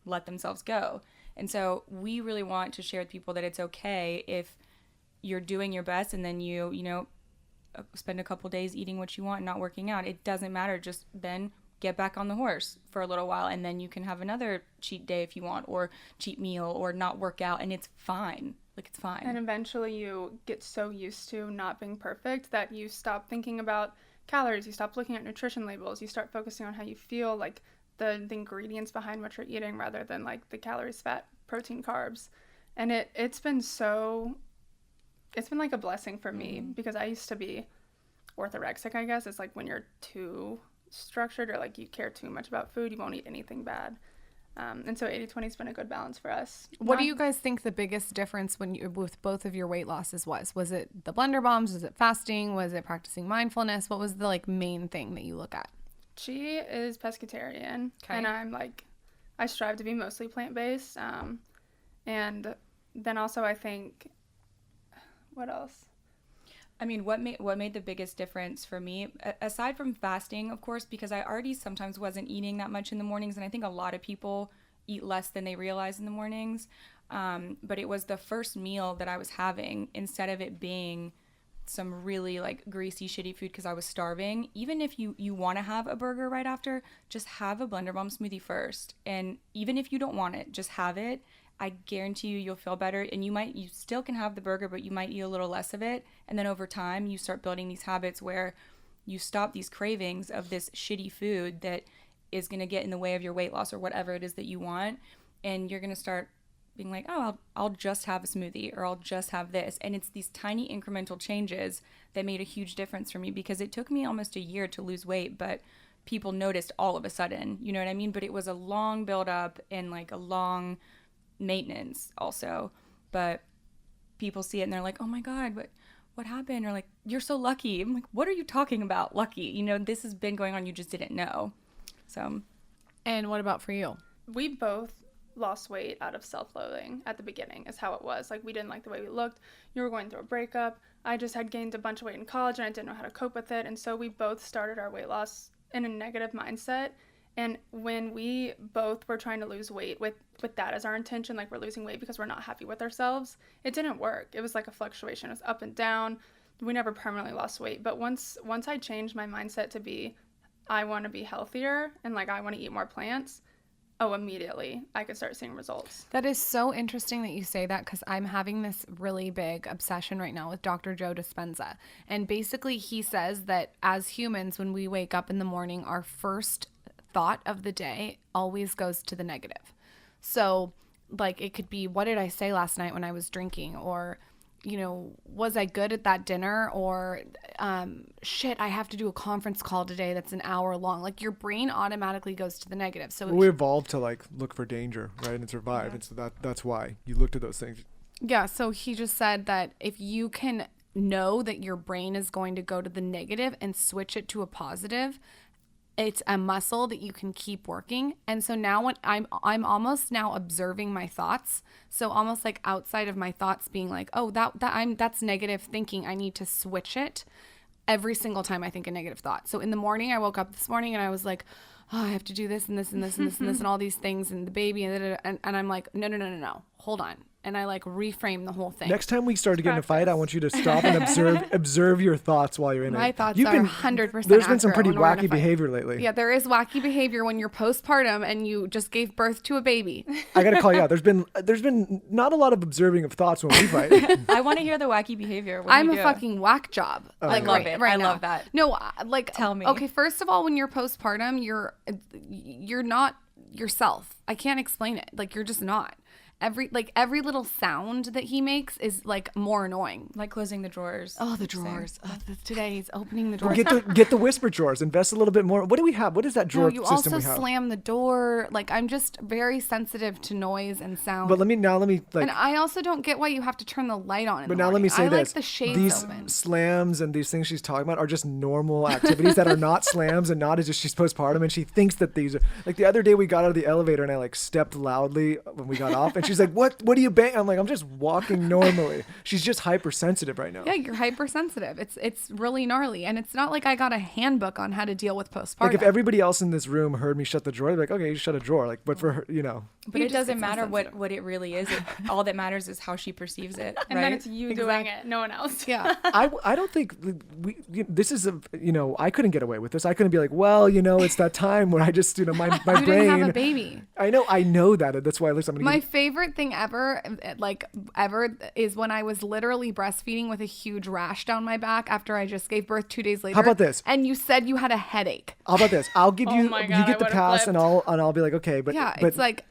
let themselves go. And so we really want to share with people that it's okay if you're doing your best and then you spend a couple days eating what you want and not working out. It doesn't matter, just then get back on the horse for a little while, and then you can have another cheat day if you want, or cheat meal, or not work out, and it's fine. Like, it's fine. And eventually you get so used to not being perfect that you stop thinking about calories, you stop looking at nutrition labels, you start focusing on how you feel, like the ingredients behind what you're eating rather than like the calories, fat, protein, carbs. And it's been like a blessing for me, because I used to be orthorexic, I guess. It's like when you're too structured or like you care too much about food, you won't eat anything bad. And so 80-20 has been a good balance for us. What do you guys think the biggest difference with both of your weight losses was? Was it the blender bombs? Was it fasting? Was it practicing mindfulness? What was the like main thing that you look at? She is pescatarian, and I strive to be mostly plant-based. And then also I think, what else? I mean, what made the biggest difference for me, aside from fasting, of course, because I already sometimes wasn't eating that much in the mornings, and I think a lot of people eat less than they realize in the mornings, but it was the first meal that I was having, instead of it being some really like greasy, shitty food because I was starving. Even if you want to have a burger right after, just have a blender bomb smoothie first. And even if you don't want it, just have it. I guarantee you'll feel better, and you still can have the burger, but you might eat a little less of it. And then over time, you start building these habits where you stop these cravings of this shitty food that is going to get in the way of your weight loss or whatever it is that you want. And you're going to start being like, oh, I'll just have a smoothie, or I'll just have this. And it's these tiny incremental changes that made a huge difference for me, because it took me almost a year to lose weight, but people noticed all of a sudden, you know what I mean? But it was a long build up and like a long maintenance also, but people see it and they're like, oh my God, what happened? Or like, you're so lucky. I'm like, what are you talking about? Lucky, this has been going on, you just didn't know. So, and what about for you? We both lost weight out of self-loathing at the beginning, is how it was. Like, we didn't like the way we looked. You were going through a breakup. I just had gained a bunch of weight in college and I didn't know how to cope with it. And so we both started our weight loss in a negative mindset. And when we both were trying to lose weight with that as our intention, like we're losing weight because we're not happy with ourselves, it didn't work. It was like a fluctuation. It was up and down. We never permanently lost weight. But once I changed my mindset to be, I want to be healthier and like I want to eat more plants, immediately I could start seeing results. That is so interesting that you say that, because I'm having this really big obsession right now with Dr. Joe Dispenza. And basically he says that as humans, when we wake up in the morning, our first thought of the day always goes to the negative. So like it could be, what did I say last night when I was drinking? Or, was I good at that dinner? Or shit, I have to do a conference call today that's an hour long. Like your brain automatically goes to the negative. So we evolved to like look for danger, right, and survive. Yeah. And so that's why you looked at those things. Yeah. So he just said that if you can know that your brain is going to go to the negative and switch it to a positive, it's a muscle that you can keep working. And so now when I'm almost now observing my thoughts. So almost like outside of my thoughts being like, oh, that's negative thinking. I need to switch it every single time I think a negative thought. So in the morning, I woke up this morning and I was like, oh, I have to do this and this and this and this and this and all these things and the baby and I'm like, no. Hold on. and I like reframe the whole thing. Next time we start to get in a fight, I want you to stop and observe your thoughts while you're in it. My thoughts are 100%. There's been some pretty accurate when we're in a wacky fight. behavior lately. Yeah, there is wacky behavior when you're postpartum and you just gave birth to a baby. I gotta call you out. There's been not a lot of observing of thoughts when we fight. I want to hear the wacky behavior. What do I'm you a do? fucking whack job. I love it. I love that. No, Tell me. Okay, first of all, when you're postpartum, you're not yourself. I can't explain it. Like, you're just not. Every little sound that he makes is like more annoying. Like closing the drawers. Oh, the drawers. Today he's opening the Well, drawers. get the whisper drawers. Invest a little bit more. What do we have? What is that drawer No, you system also we have? slam the door. Like, I'm just very sensitive to noise and sound. But let me like. And I also don't get why you have to turn the light on. But now let me say I this: like the shades these open. slams and these things she's talking about are just normal activities that are not slams and not as just she's postpartum and she thinks that these are like the other day we got out of the elevator and I like stepped loudly when we got off and she's like, "What do you bang?" I'm like, "I'm just walking normally." She's just hypersensitive right now. Yeah, you're hypersensitive. It's really gnarly, and it's not like I got a handbook on how to deal with postpartum. Like if everybody else in this room heard me shut the drawer, they'd be like, "Okay, you shut a drawer." Like, but for her, But it doesn't matter what it really is. All that matters is how she perceives it. And then it's you doing it, no one else. Yeah. I don't think this is I couldn't get away with this. I couldn't be like, well, it's that time where I just my You brain. didn't have a baby. I know that. That's why I'm gonna. My favorite thing ever is when I was literally breastfeeding with a huge rash down my back after I just gave birth 2 days later. How about this? And you said you had a headache. How about this? I'll give you. my You God, get the I would've pass, and flipped. I'll be like, okay, but Yeah, but it's like.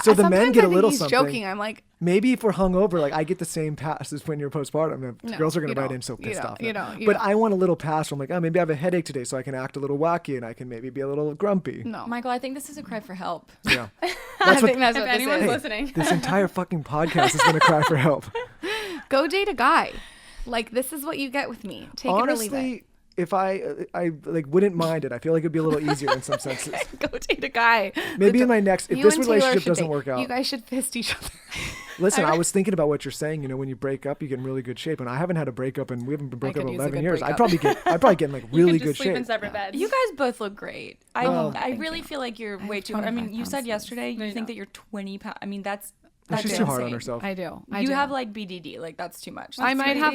So the men sometimes get I a think little he's something. joking. I'm like, maybe if we're hungover, like I get the same pass as when you're postpartum. No, Girls are gonna you write don't. in so You pissed don't. off. You don't. You But don't. I want a little pass. I'm like, oh, maybe I have a headache today, so I can act a little wacky and I can maybe be a little grumpy. no. Michael, I think this is a cry for help. Yeah. I That's what. think that's If what this anyone's is. listening. This entire fucking podcast is gonna cry for help. Go date a guy. Like, this is what you get with me. Take it or leave it. Honestly, if I like wouldn't mind it, I feel like it'd be a little easier in some senses. Go date a guy. Maybe in my next, if You this and Taylor relationship should doesn't date. work out. You guys should fist each other. Listen, I was thinking about what you're saying. When you break up, you get in really good shape, and I haven't had a breakup, and we haven't been broken up could in use a 11 good years. breakup. I'd probably get in like You really can good just sleep shape. in separate beds. You guys both look great. I thank really you. feel like you're way too. 25 you said pounds yesterday No, you you think don't. that you're 20 pounds. I mean, that's She's too hard on insane. herself. I do. You have like BDD. Like that's too much. I might have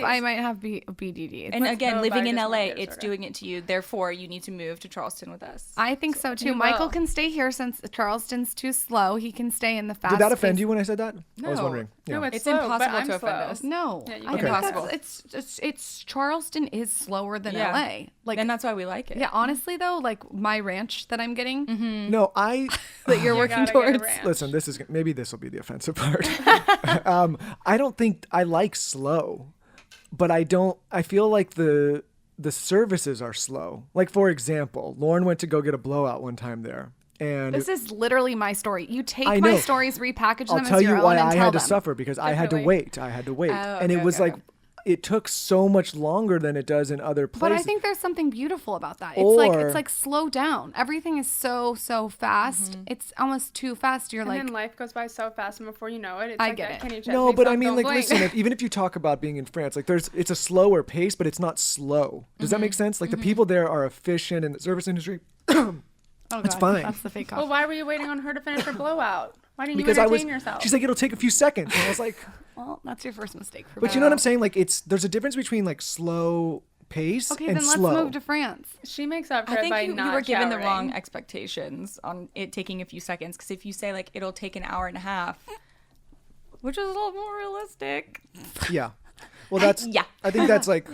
BDD. BDD. And again, go living by in just LA, one year, it's so doing it to you. Therefore, you need to move to Charleston with us. I think so too. you Michael will. can stay here since Charleston's too slow. He can stay in the fast. Did that offend you when I said that? I was No. wondering. Yeah. No, It's slow, but impossible I'm to offend slow. us. No, Yeah, you I can think Impossible. it's Charleston is slower than LA. Like, and that's why we like it. yeah, honestly though, like my ranch that I'm getting No, I that you're You working gotta get a towards. ranch. listen. Maybe this will be the offensive part. I don't think I like slow, but I feel like the services are slow. Like for example, Lauren went to go get a blowout one time there, and This is literally my story. You take I my know. stories, repackage I'll them tell as you your why own, and I tell had to them. suffer because I had to Definitely. wait. And it was like it took so much longer than it does in other places. But I think there's something beautiful about that. It's Or- like slow down. Everything is so fast. It's almost too fast. You're And like, then life goes by so fast, and before you know it, it's I like get that it. Kenny Chesney no, but I song, mean, Don't like, Blink. listen. Even if you talk about being in France, like, it's a slower pace, but it's not slow. Does that make sense? Like, the people there are efficient in the service industry oh it's God, fine. That's the fake Well, off. why were you waiting on her to finish her blowout? Why didn't because you I was. entertain yourself? She's like, it'll take a few seconds, and I was like, Well, that's your first mistake. For but you know what I'm saying? Like, there's a difference between like slow pace Okay, and then let's slow. move to France. she makes up for I it think by you not were given the showering. wrong expectations on it taking a few seconds. Because if you say like it'll take an hour and a half, which is a little more realistic. Yeah. Well, that's. Yeah. I think that's like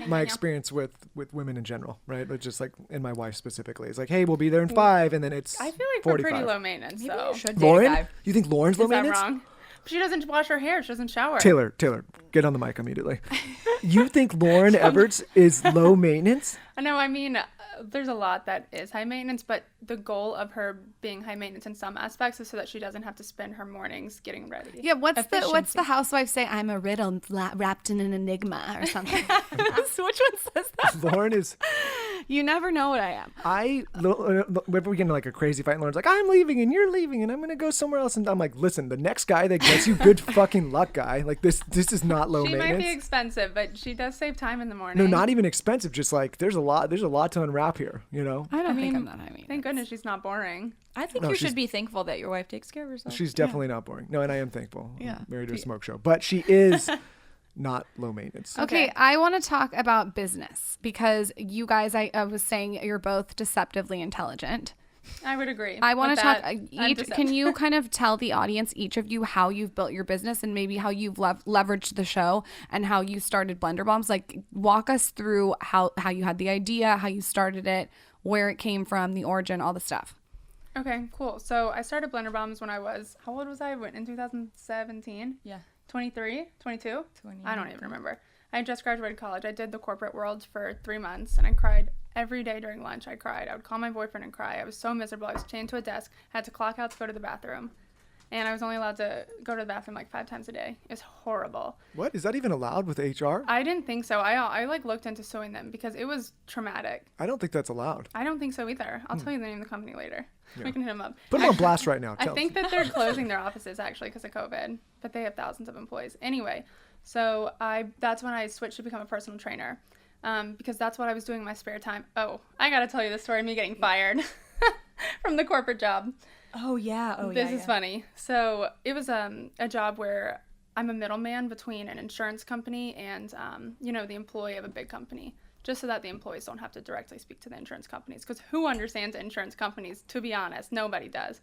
my experience with women in general, right? But just like in my wife specifically, it's like, hey, we'll be there in 5, and then it's. I feel like 45. we're pretty low maintenance, Maybe though. you should date a Lauren, guy. you think Lauren's low Is that maintenance? wrong? She doesn't wash her hair. She doesn't shower. Taylor, get on the mic immediately. You think Lauren Everts is low maintenance? No, I mean, there's a lot that is high maintenance, but the goal of her being high maintenance in some aspects is so that she doesn't have to spend her mornings getting ready. Yeah, what's Efficiency. the housewife say? I'm a riddle wrapped in an enigma or something. Which one says that? Lauren is. You never know what I am. Whenever we get into like a crazy fight, and Lauren's like, I'm leaving and you're leaving and I'm going to go somewhere else. And I'm like, listen, the next guy that gets you, good fucking luck, guy. Like this is not low maintenance. She might be expensive, but she does save time in the morning. No, not even expensive. Just like there's a lot to unwrap here, you know? I don't think I'm that high maintenance. Thank goodness she's not boring. I think you should be thankful that your wife takes care of herself. She's definitely not boring. No, and I am thankful. Yeah. I'm married to a smoke show. But she is not low maintenance. Okay, I want to talk about business because you guys, I was saying you're both deceptively intelligent. I would agree. I want to talk. Can you kind of tell the audience, each of you, how you've built your business and maybe how you've leveraged the show and how you started Blender Bombs? Like, walk us through how you had the idea, how you started it, where it came from, the origin, all the stuff. Okay, cool. So I started Blender Bombs when I was, how old was I? In 2017? Yeah. 23? 22? 20. I don't even remember. I just graduated college. I did the corporate world for 3 months, and I cried every day during lunch. I cried. I would call my boyfriend and cry. I was so miserable. I was chained to a desk, had to clock out to go to the bathroom, and I was only allowed to go to the bathroom like 5 times a day. It was horrible. What? Is that even allowed with HR? I didn't think so. I like looked into suing them because it was traumatic. I don't think that's allowed. I don't think so either. I'll tell you the name of the company later. Yeah. We can hit them up. Put them on blast right now. I think that they're closing their offices actually because of COVID, but they have thousands of employees. Anyway, so that's when I switched to become a personal trainer because that's what I was doing in my spare time. Oh, I got to tell you the story of me getting fired from the corporate job. Oh, yeah. This is funny. So it was a job where I'm a middleman between an insurance company and, the employee of a big company, just so that the employees don't have to directly speak to the insurance companies. Because who understands insurance companies? To be honest, nobody does.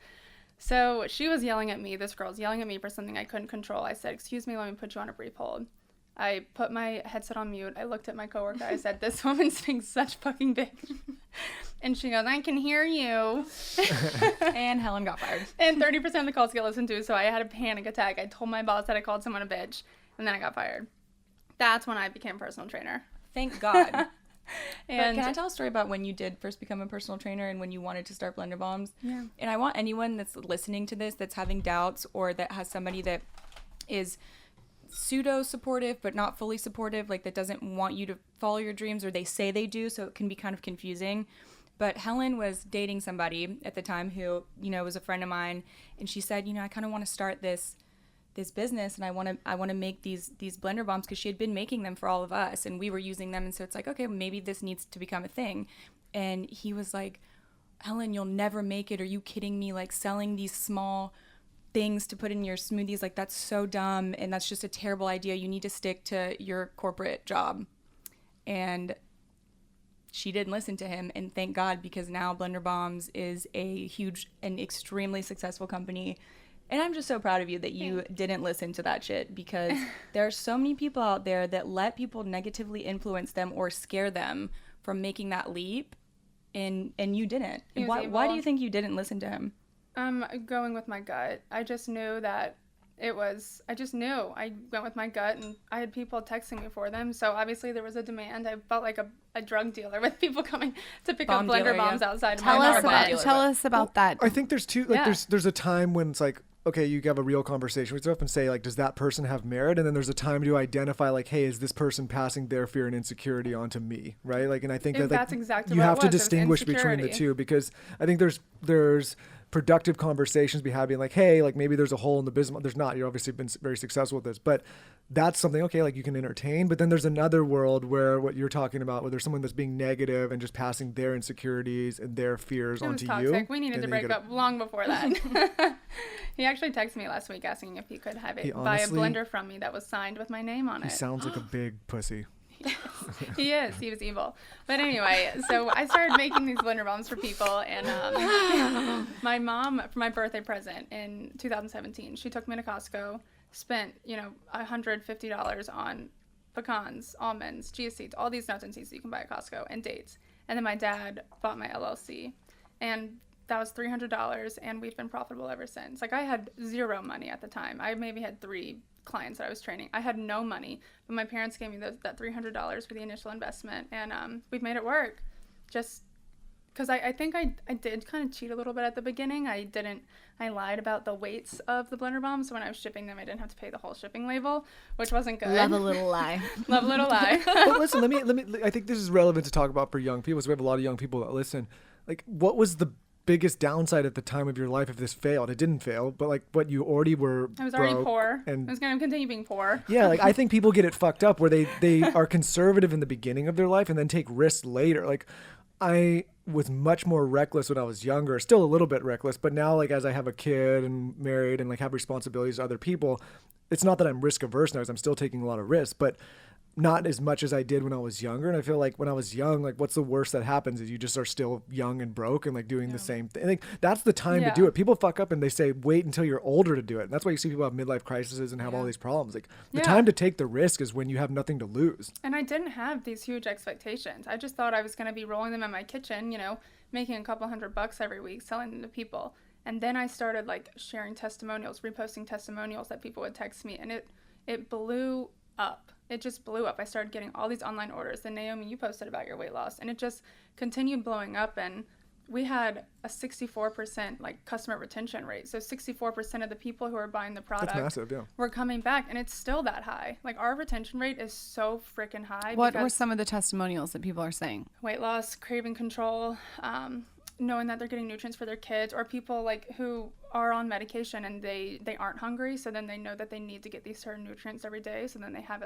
So she was yelling at me. This girl's yelling at me for something I couldn't control. I said, excuse me, let me put you on a brief hold. I put my headset on mute. I looked at my coworker. I said, this woman's being such fucking bitch. And she goes, I can hear you. And Helen got fired. And 30% of the calls get listened to, so I had a panic attack. I told my boss that I called someone a bitch, and then I got fired. That's when I became a personal trainer. Thank God. And can I tell a story about when you did first become a personal trainer and when you wanted to start Blender Bombs? Yeah. And I want anyone that's listening to this that's having doubts or that has somebody that is pseudo supportive but not fully supportive, like that doesn't want you to follow your dreams, or they say they do, so it can be kind of confusing. But Helen was dating somebody at the time who, was a friend of mine, and she said, I kind of want to start this business, and I want to make these Blender Bombs, because she had been making them for all of us and we were using them, and so it's like, okay, maybe this needs to become a thing. And he was like, Helen, you'll never make it. Are you kidding me? Like, selling these small things to put in your smoothies, like, that's so dumb, and that's just a terrible idea. You need to stick to your corporate job. And she didn't listen to him, and thank God, because now Blender Bombs is a huge and extremely successful company. And I'm just so proud of you that you didn't listen to that shit, because there are so many people out there that let people negatively influence them or scare them from making that leap, and you didn't. Why do you think you didn't listen to him? Going with my gut. I just knew that I just knew. I went with my gut, and I had people texting me for them, so obviously there was a demand. I felt like a drug dealer with people coming to pick up Blender Bombs outside. Tell us about that. I think there's two, there's a time when it's like, okay, you have a real conversation with yourself and say, like, does that person have merit? And then there's a time to identify, like, hey, is this person passing their fear and insecurity onto me, right? Like, and I think that's exactly you what have it to was. distinguish between the two, because I think there's productive conversations being like, hey, like, maybe there's a hole in the business. There's not. You've obviously been very successful with this, but that's something, okay, like, you can entertain. But then there's another world where what you're talking about, where there's someone that's being negative and just passing their insecurities and their fears onto toxic. you. We needed to break up long before that. He actually texted me last week asking if he could buy a blender from me that was signed with my name on it. He sounds like a big pussy. He is. He was evil. But anyway, so I started making these Blender Bombs for people, and my mom, for my birthday present in 2017, she took me to Costco, spent, $150 on pecans, almonds, chia seeds, all these nuts and seeds that you can buy at Costco, and dates. And then my dad bought my LLC, and that was $300, and we've been profitable ever since. Like, I had zero money at the time. I maybe had 3 clients that I was training. I had no money, but my parents gave me that $300 for the initial investment, and we've made it work. Just because I think I did kind of cheat a little bit at the beginning. I lied about the weights of the blender bombs. So when I was shipping them, I didn't have to pay the whole shipping label, which wasn't good. Love a little lie. Love a little lie. But listen, let me. I think this is relevant to talk about for young people. So we have a lot of young people that listen. Like, what was the biggest downside at the time of your life if this failed? It didn't fail, but like what you already were. I was already poor, and I was going to continue being poor. Yeah, like I think people get it fucked up where they are conservative in the beginning of their life and then take risks later. Like, I was much more reckless when I was younger, still a little bit reckless, but now, like, as I have a kid and married and like have responsibilities to other people, it's not that I'm risk averse now, I'm still taking a lot of risks, but not as much as I did when I was younger. And I feel like when I was young, like, what's the worst that happens is you just are still young and broke and like doing the same thing. I think that's the time to do it. People fuck up and they say, wait until you're older to do it. And that's why you see people have midlife crises and have all these problems. Like, the time to take the risk is when you have nothing to lose. And I didn't have these huge expectations. I just thought I was going to be rolling them in my kitchen, you know, making a couple $100 every week, selling them to people. And then I started like sharing testimonials, reposting testimonials that people would text me, and it blew up. It just blew up. I started getting all these online orders. Then Naomie, you posted about your weight loss, and it just continued blowing up. And we had a 64% like customer retention rate. So 64% of the people who are buying the product were coming back, and it's still that high. Like, our retention rate is so freaking high. What were some of the testimonials that people are saying? Weight loss, craving control, knowing that they're getting nutrients for their kids, or people like who are on medication and they aren't hungry, so then they know that they need to get these certain nutrients every day, so then they have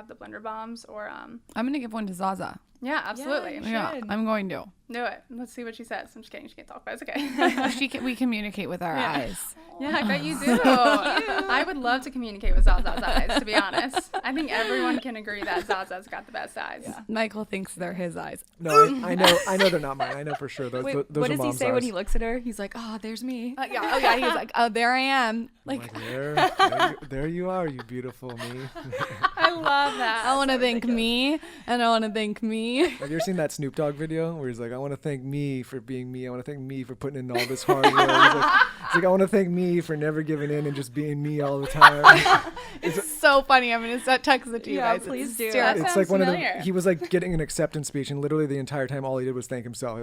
the blender bombs. Or I'm gonna give one to Zaza. Yeah, absolutely. Yeah, I'm going to do it. Let's see what she says. I'm just kidding, she can't talk, but it's okay. We communicate with our eyes. Yeah, I bet you do. I would love to communicate with Zaza's eyes, to be honest. I think everyone can agree that Zaza's got the best eyes. Yeah. Michael thinks they're his eyes. No, I know they're not mine. I know for sure. Those Wait, are what does he Mom's say eyes. when he looks at her? He's like, oh, there's me. Yeah, he's like, oh, there I am. Like, there you are, you beautiful me. I love that. I want to thank me, and I want to thank me. Have you ever seen that Snoop Dogg video where he's like, I want to thank me for being me. I want to thank me for putting in all this hard work. He's like, I want to thank me for never giving in and just being me all the time. It's so funny. I'm going to text it to you guys. Please do. It's like one of them. He was like getting an acceptance speech, and literally the entire time all he did was thank himself.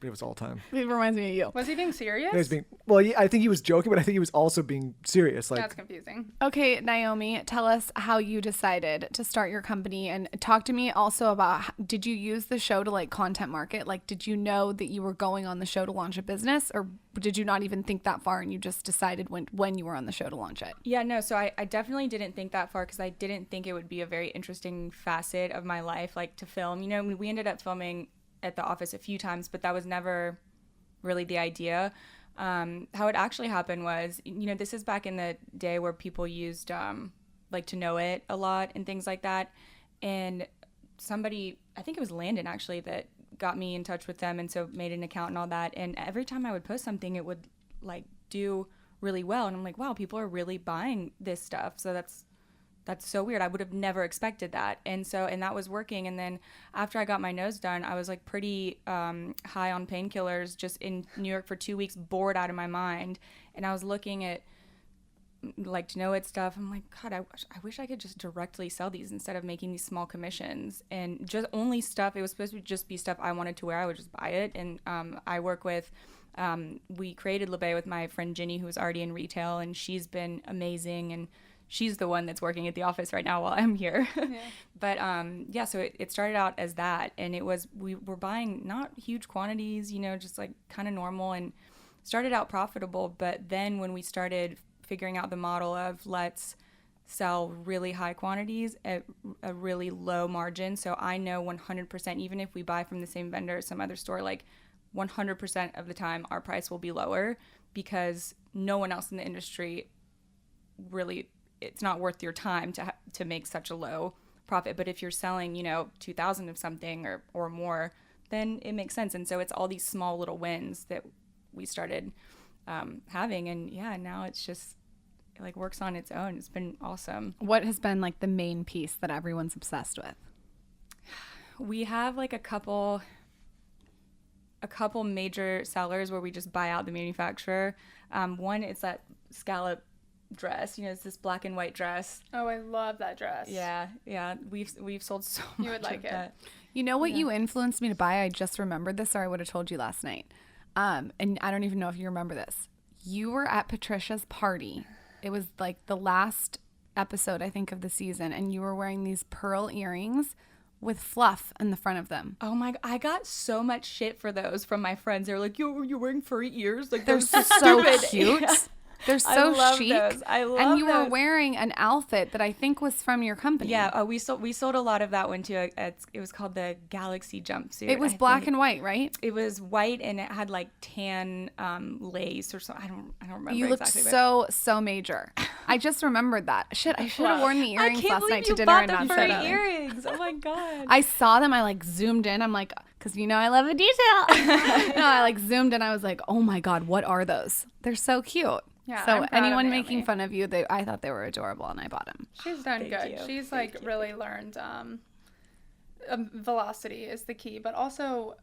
It was all time. It reminds me of you. Was he being serious? He was being, well, I think he was joking, but I think he was also being serious. Like, that's confusing. Okay, Naomie, tell us how you decided to start your company, and talk to me also about, did you use the show to like content market? Like, did you know that you were going on the show to launch a business, or did you not even think that far and you just decided when you were on the show to launch it? Yeah, no, so I definitely didn't think that far, because I didn't think it would be a very interesting facet of my life, like, to film. You know, we ended up filming at the office a few times, but that was never really the idea. How it actually happened was, you know, this is back in the day where people used like To Know It a lot and things like that. And somebody, I think it was Landon actually, that got me in touch with them, and so made an account and all that. And every time I would post something, it would like do really well. And I'm like, wow, people are really buying this stuff. So that's so weird. I would have never expected that. And that was working. And then after I got my nose done, I was like pretty high on painkillers, just in New York for 2 weeks, bored out of my mind. And I was looking at like To Know It stuff. I'm like, God, I wish I could just directly sell these instead of making these small commissions, and just only stuff. It was supposed to just be stuff I wanted to wear. I would just buy it. And I work with, we created Lebe with my friend Ginny, who's already in retail, and she's been amazing. And she's the one that's working at the office right now while I'm here. Yeah. But so it started out as that, and we were buying not huge quantities, you know, just like kind of normal, and started out profitable. But then when we started figuring out the model of let's sell really high quantities at a really low margin, so I know 100%, even if we buy from the same vendor at some other store, like 100% of the time our price will be lower, because no one else in the industry really, it's not worth your time to make such a low profit. But if you're selling, you know, 2,000 of something or more, then it makes sense. And so it's all these small little wins that we started having, and now it's just like works on its own. It's been awesome. What has been like the main piece that everyone's obsessed with? We have like a couple major sellers where we just buy out the manufacturer. One is that scallop dress, you know, it's this black and white dress. Oh, I love that dress. Yeah, we've sold so much. You would like it. That. You know what you influenced me to buy? I just remembered this, or I would have told you last night. And I don't even know if you remember this. You were at Patricia's party. It was like the last episode, I think, of the season, and you were wearing these pearl earrings with fluff in the front of them. Oh my, I got so much shit for those from my friends. They were like, "Yo, you're wearing furry ears? Like, They're so cute." Yeah. They're so chic. Those. I love and you those. were wearing an outfit that I think was from your company. Yeah, we sold a lot of that one too. It was called the Galaxy jumpsuit. It was black and white, right? It was white and it had like tan lace or something. I don't remember. You looked exactly, so major. I just remembered that. Shit, I should have worn the earrings last night to dinner bought and the not furry said earrings. Oh my god! I saw them. I like zoomed in. I'm like, because I love a detail. No, I like zoomed in. I was like, oh my god, what are those? They're so cute. Yeah, so I'm proud of anyone Naomie. making fun of you, I thought they were adorable, and I bought them. She's done good. you. She's like really learned velocity is the key, but also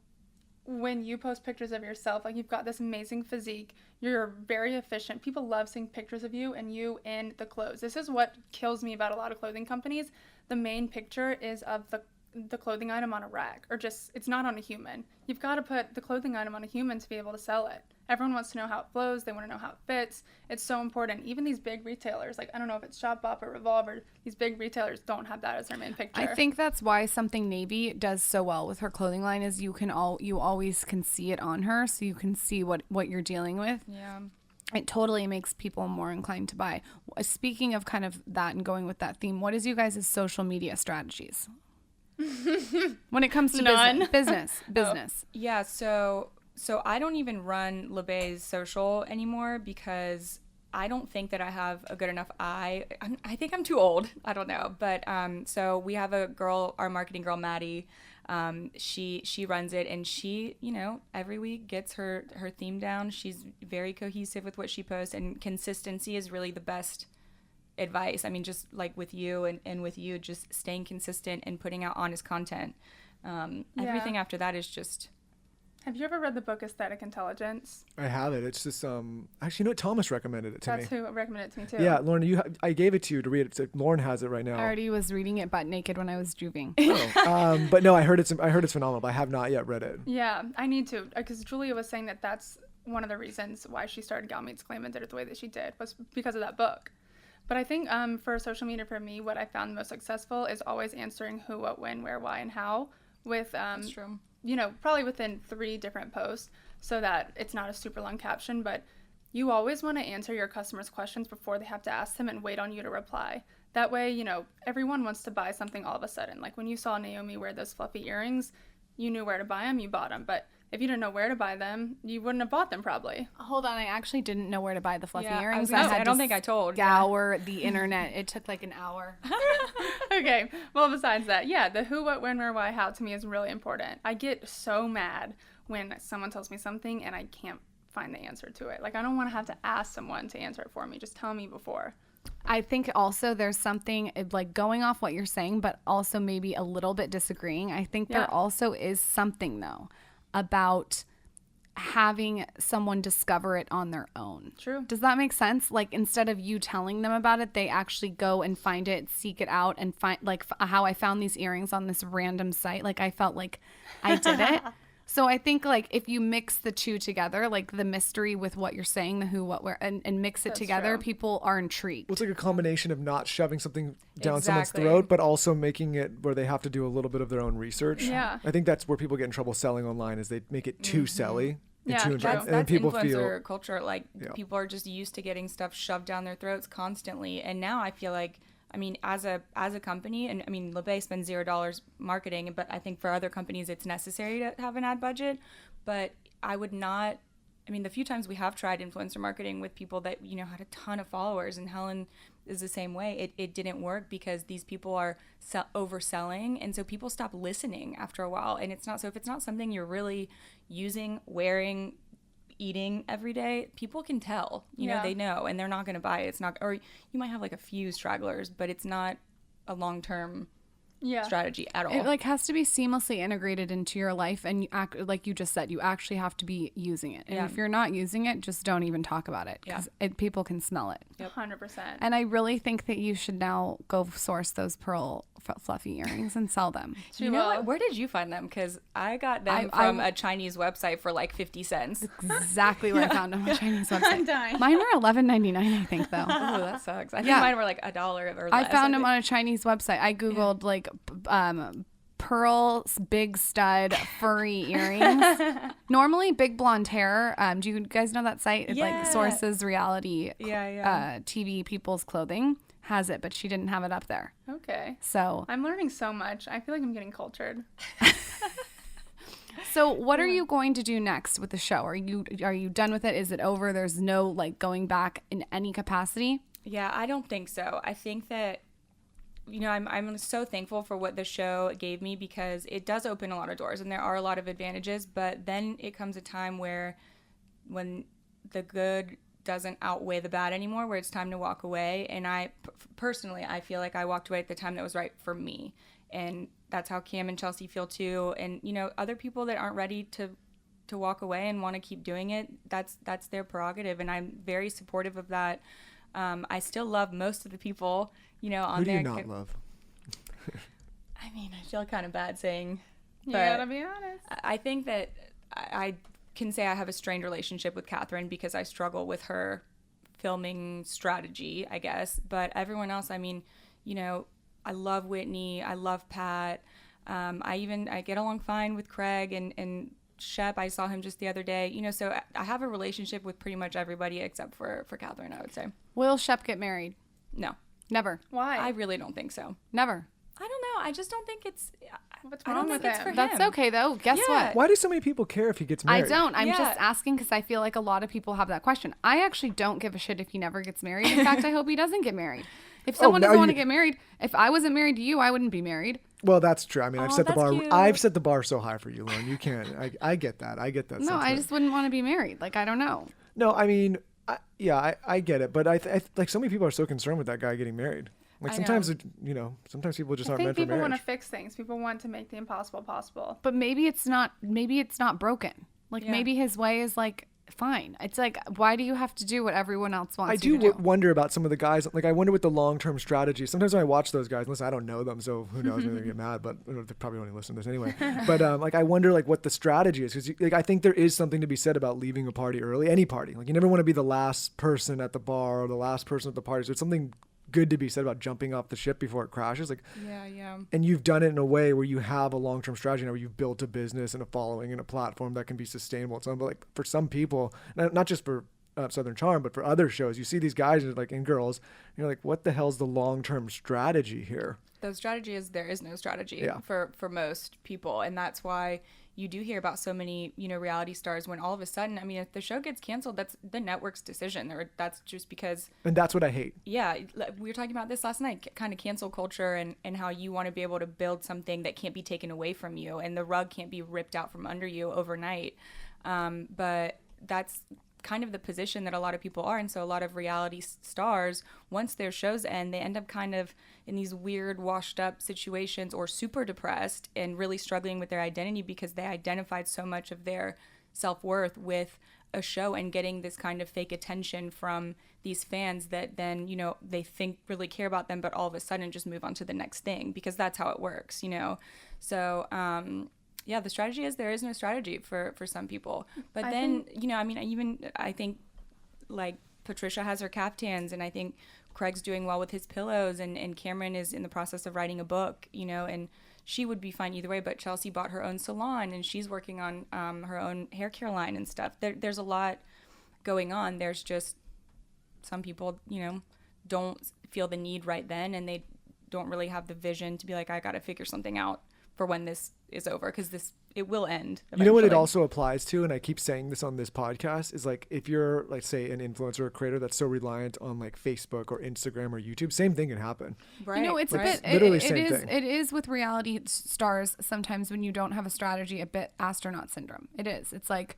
when you post pictures of yourself, like you've got this amazing physique, you're very efficient. People love seeing pictures of you and you in the clothes. This is what kills me about a lot of clothing companies. The main picture is of the clothing item on a rack, or just it's not on a human. You've got to put the clothing item on a human to be able to sell it. Everyone wants to know how it flows. They want to know how it fits. It's so important. Even these big retailers, like I don't know if it's Shop Bop or Revolve, or these big retailers don't have that as their main picture. I think that's why something Navy does so well with her clothing line is you always can see it on her, so you can see what you're dealing with. Yeah. It totally makes people more inclined to buy. Speaking of kind of that and going with that theme, what is you guys' social media strategies when it comes to None. business? Yeah, so I don't even run LeBay's social anymore because I don't think that I have a good enough eye. I think I'm too old. I don't know. But so we have a girl, our marketing girl, Maddie. She runs it, and she, every week gets her theme down. She's very cohesive with what she posts, and consistency is really the best advice. I mean, just like with you and with you, just staying consistent and putting out honest content. Everything after that is just... Have you ever read the book Aesthetic Intelligence? I have it. It's just actually, Thomas recommended it to me. That's who recommended it to me too. Yeah, Lauren, I gave it to you to read it. So Lauren has it right now. I already was reading it butt naked when I was juving. But no, I heard it's phenomenal. But I have not yet read it. Yeah, I need to, because Julia was saying that that's one of the reasons why she started Gal Meets Glam and did it the way that she did, was because of that book. But I think for social media, for me, what I found most successful is always answering who, what, when, where, why, and how with That's true. Probably within 3 different posts, so that it's not a super long caption, but you always want to answer your customers' questions before they have to ask them and wait on you to reply. That way, everyone wants to buy something all of a sudden. Like when you saw Naomie wear those fluffy earrings, you knew where to buy them, you bought them. But if you didn't know where to buy them, you wouldn't have bought them probably. Hold on, I actually didn't know where to buy the fluffy Yeah, earrings. I don't think I told. Scour the internet. It took like an hour. Okay, well, besides that, yeah, the who, what, when, where, why, how to me is really important. I get so mad when someone tells me something and I can't find the answer to it. Like, I don't want to have to ask someone to answer it for me. Just tell me before. I think also there's something like going off what you're saying, but also maybe a little bit disagreeing. I think there also is something, though, about having someone discover it on their own. True. Does that make sense? Like, instead of you telling them about it, they actually go and find it, seek it out, and find, like how I found these earrings on this random site. Like, I felt like I did it. So I think, like, if you mix the two together, like the mystery with what you're saying, the who, what, where, and mix it That's together, true. people are intrigued. Well, it's like a combination of not shoving something down someone's Exactly. throat, but also making it where they have to do a little bit of their own research. Yeah. I think that's where people get in trouble selling online, is they make it too selly. And Yeah, too that's- and then people influencer feel culture. Like, people are just used to getting stuff shoved down their throats constantly. And now I feel like, I mean, as a company, and I mean, LeBay spends $0 marketing, but I think for other companies it's necessary to have an ad budget. But I would not, I mean, the few times we have tried influencer marketing with people that, had a ton of followers, and Helen is the same way, it didn't work because these people are overselling, and so people stop listening after a while. And it's not, so if it's not something you're really using, wearing, eating every day, people can tell, they know, and they're not going to buy it. It's not, or you might have like a few stragglers, but it's not a long-term strategy at all. It like has to be seamlessly integrated into your life, and you act like you just said, you actually have to be using it. And if you're not using it, just don't even talk about it, because people can smell it. 100%. And I really think that you should now go source those pearl fluffy earrings and sell them. You know what? Where did you find them? Because I got them from a Chinese website for like 50 cents. Exactly where I found them on a Chinese website. I'm dying. Mine were $11.99, I think, though. Oh, that sucks. I think mine were like $1 or less. I found them on a Chinese website. I Googled like pearl big stud furry earrings. Normally big blonde hair. Do you guys know that site? It like sources reality TV people's clothing. Has it, but she didn't have it up there. Okay. So I'm learning so much. I feel like I'm getting cultured. So what are you going to do next with the show? Are you done with it? Is it over? There's no like going back in any capacity? Yeah, I don't think so. I think that, you know, I'm so thankful for what the show gave me, because it does open a lot of doors and there are a lot of advantages, but then it comes a time when the good doesn't outweigh the bad anymore, where it's time to walk away. And personally, I feel like I walked away at the time that was right for me. And that's how Cam and Chelsea feel too. And, you know, other people that aren't ready to walk away and want to keep doing it, that's their prerogative. And I'm very supportive of that. I still love most of the people, you know, on there. Who do you not love? I mean, I feel kind of bad saying, but You gotta be honest. I think that I can say I have a strained relationship with Catherine because I struggle with her filming strategy, I guess. But everyone else, I mean, you know, I love Whitney. I love Pat. I get along fine with Craig and Shep. I saw him just the other day. You know, so I have a relationship with pretty much everybody except for Catherine, I would say. Will Shep get married? No. Never. Why? I really don't think so. Never. I don't know. I just don't think it's... What's I wrong don't with think it's him? for him. That's okay though. Guess Yeah. what? Why do so many people care if he gets I married? don't. I'm Yeah. just asking because I feel like a lot of people have that question. I actually don't give a shit if he never gets married. In fact, I hope he doesn't get married. If someone now doesn't want to you- get married, if I wasn't married to you, I wouldn't be married. Well, that's true. I mean, Oh, I've set the that's bar. cute. I've set the bar so high for you, Lauren. You can't. I get that. I get that. No, I sentiment. just wouldn't want to be married. Like, I don't know. No, I mean, I get it, but I like so many people are so concerned with that guy getting married. Like I sometimes, know. sometimes people just I aren't think meant for people want marriage. to fix things. People want to make the impossible possible. But maybe it's not broken. Like, Yeah. maybe his way is like fine. It's like, why do you have to do what everyone else wants I you do to do? wonder about some of the guys. Like, I wonder what the long-term strategy. Sometimes when I watch those guys, listen, I don't know them, so who knows? Maybe they get mad, but they probably only listen to this anyway. But like, I wonder like what the strategy is, because like I think there is something to be said about leaving a party early. Any party, like you never want to be the last person at the bar or the last person at the party. So it's something good to be said about jumping off the ship before it crashes. Like, Yeah. and you've done it in a way where you have a long-term strategy now, where you've built a business and a following and a platform that can be sustainable. But like for some people, not just for Southern Charm, but for other shows, you see these guys like and girls, and you're like, what the hell's the long-term strategy here? The strategy is there is no strategy Yeah. for most people, and that's why you do hear about so many, you know, reality stars when all of a sudden, I mean, if the show gets canceled, that's the network's decision, or that's just because. And that's what I hate. Yeah, we were talking about this last night, kind of cancel culture and how you want to be able to build something that can't be taken away from you, and the rug can't be ripped out from under you overnight. But that's kind of the position that a lot of people are. And so a lot of reality stars, once their shows end, they end up kind of in these weird washed up situations or super depressed and really struggling with their identity because they identified so much of their self-worth with a show and getting this kind of fake attention from these fans that then, you know, they think really care about them, but all of a sudden just move on to the next thing because that's how it works, you know? So, yeah, the strategy is there is no strategy for some people. But then, you know, I mean, I think like Patricia has her caftans, and I think Craig's doing well with his pillows, and Cameron is in the process of writing a book, you know, and she would be fine either way. But Chelsea bought her own salon, and she's working on her own hair care line and stuff. There's a lot going on. There's just some people, you know, don't feel the need right then, and they don't really have the vision to be like, I got to figure something out for when this is over, because it will end eventually. You know what it also applies to, and I keep saying this on this podcast, is like if you're like say an influencer or creator that's so reliant on like Facebook or Instagram or YouTube, same thing can happen. Right. You know, it's right. a bit. Literally It same is. thing. It is with reality stars. Sometimes when you don't have a strategy, a bit astronaut syndrome. It is. It's like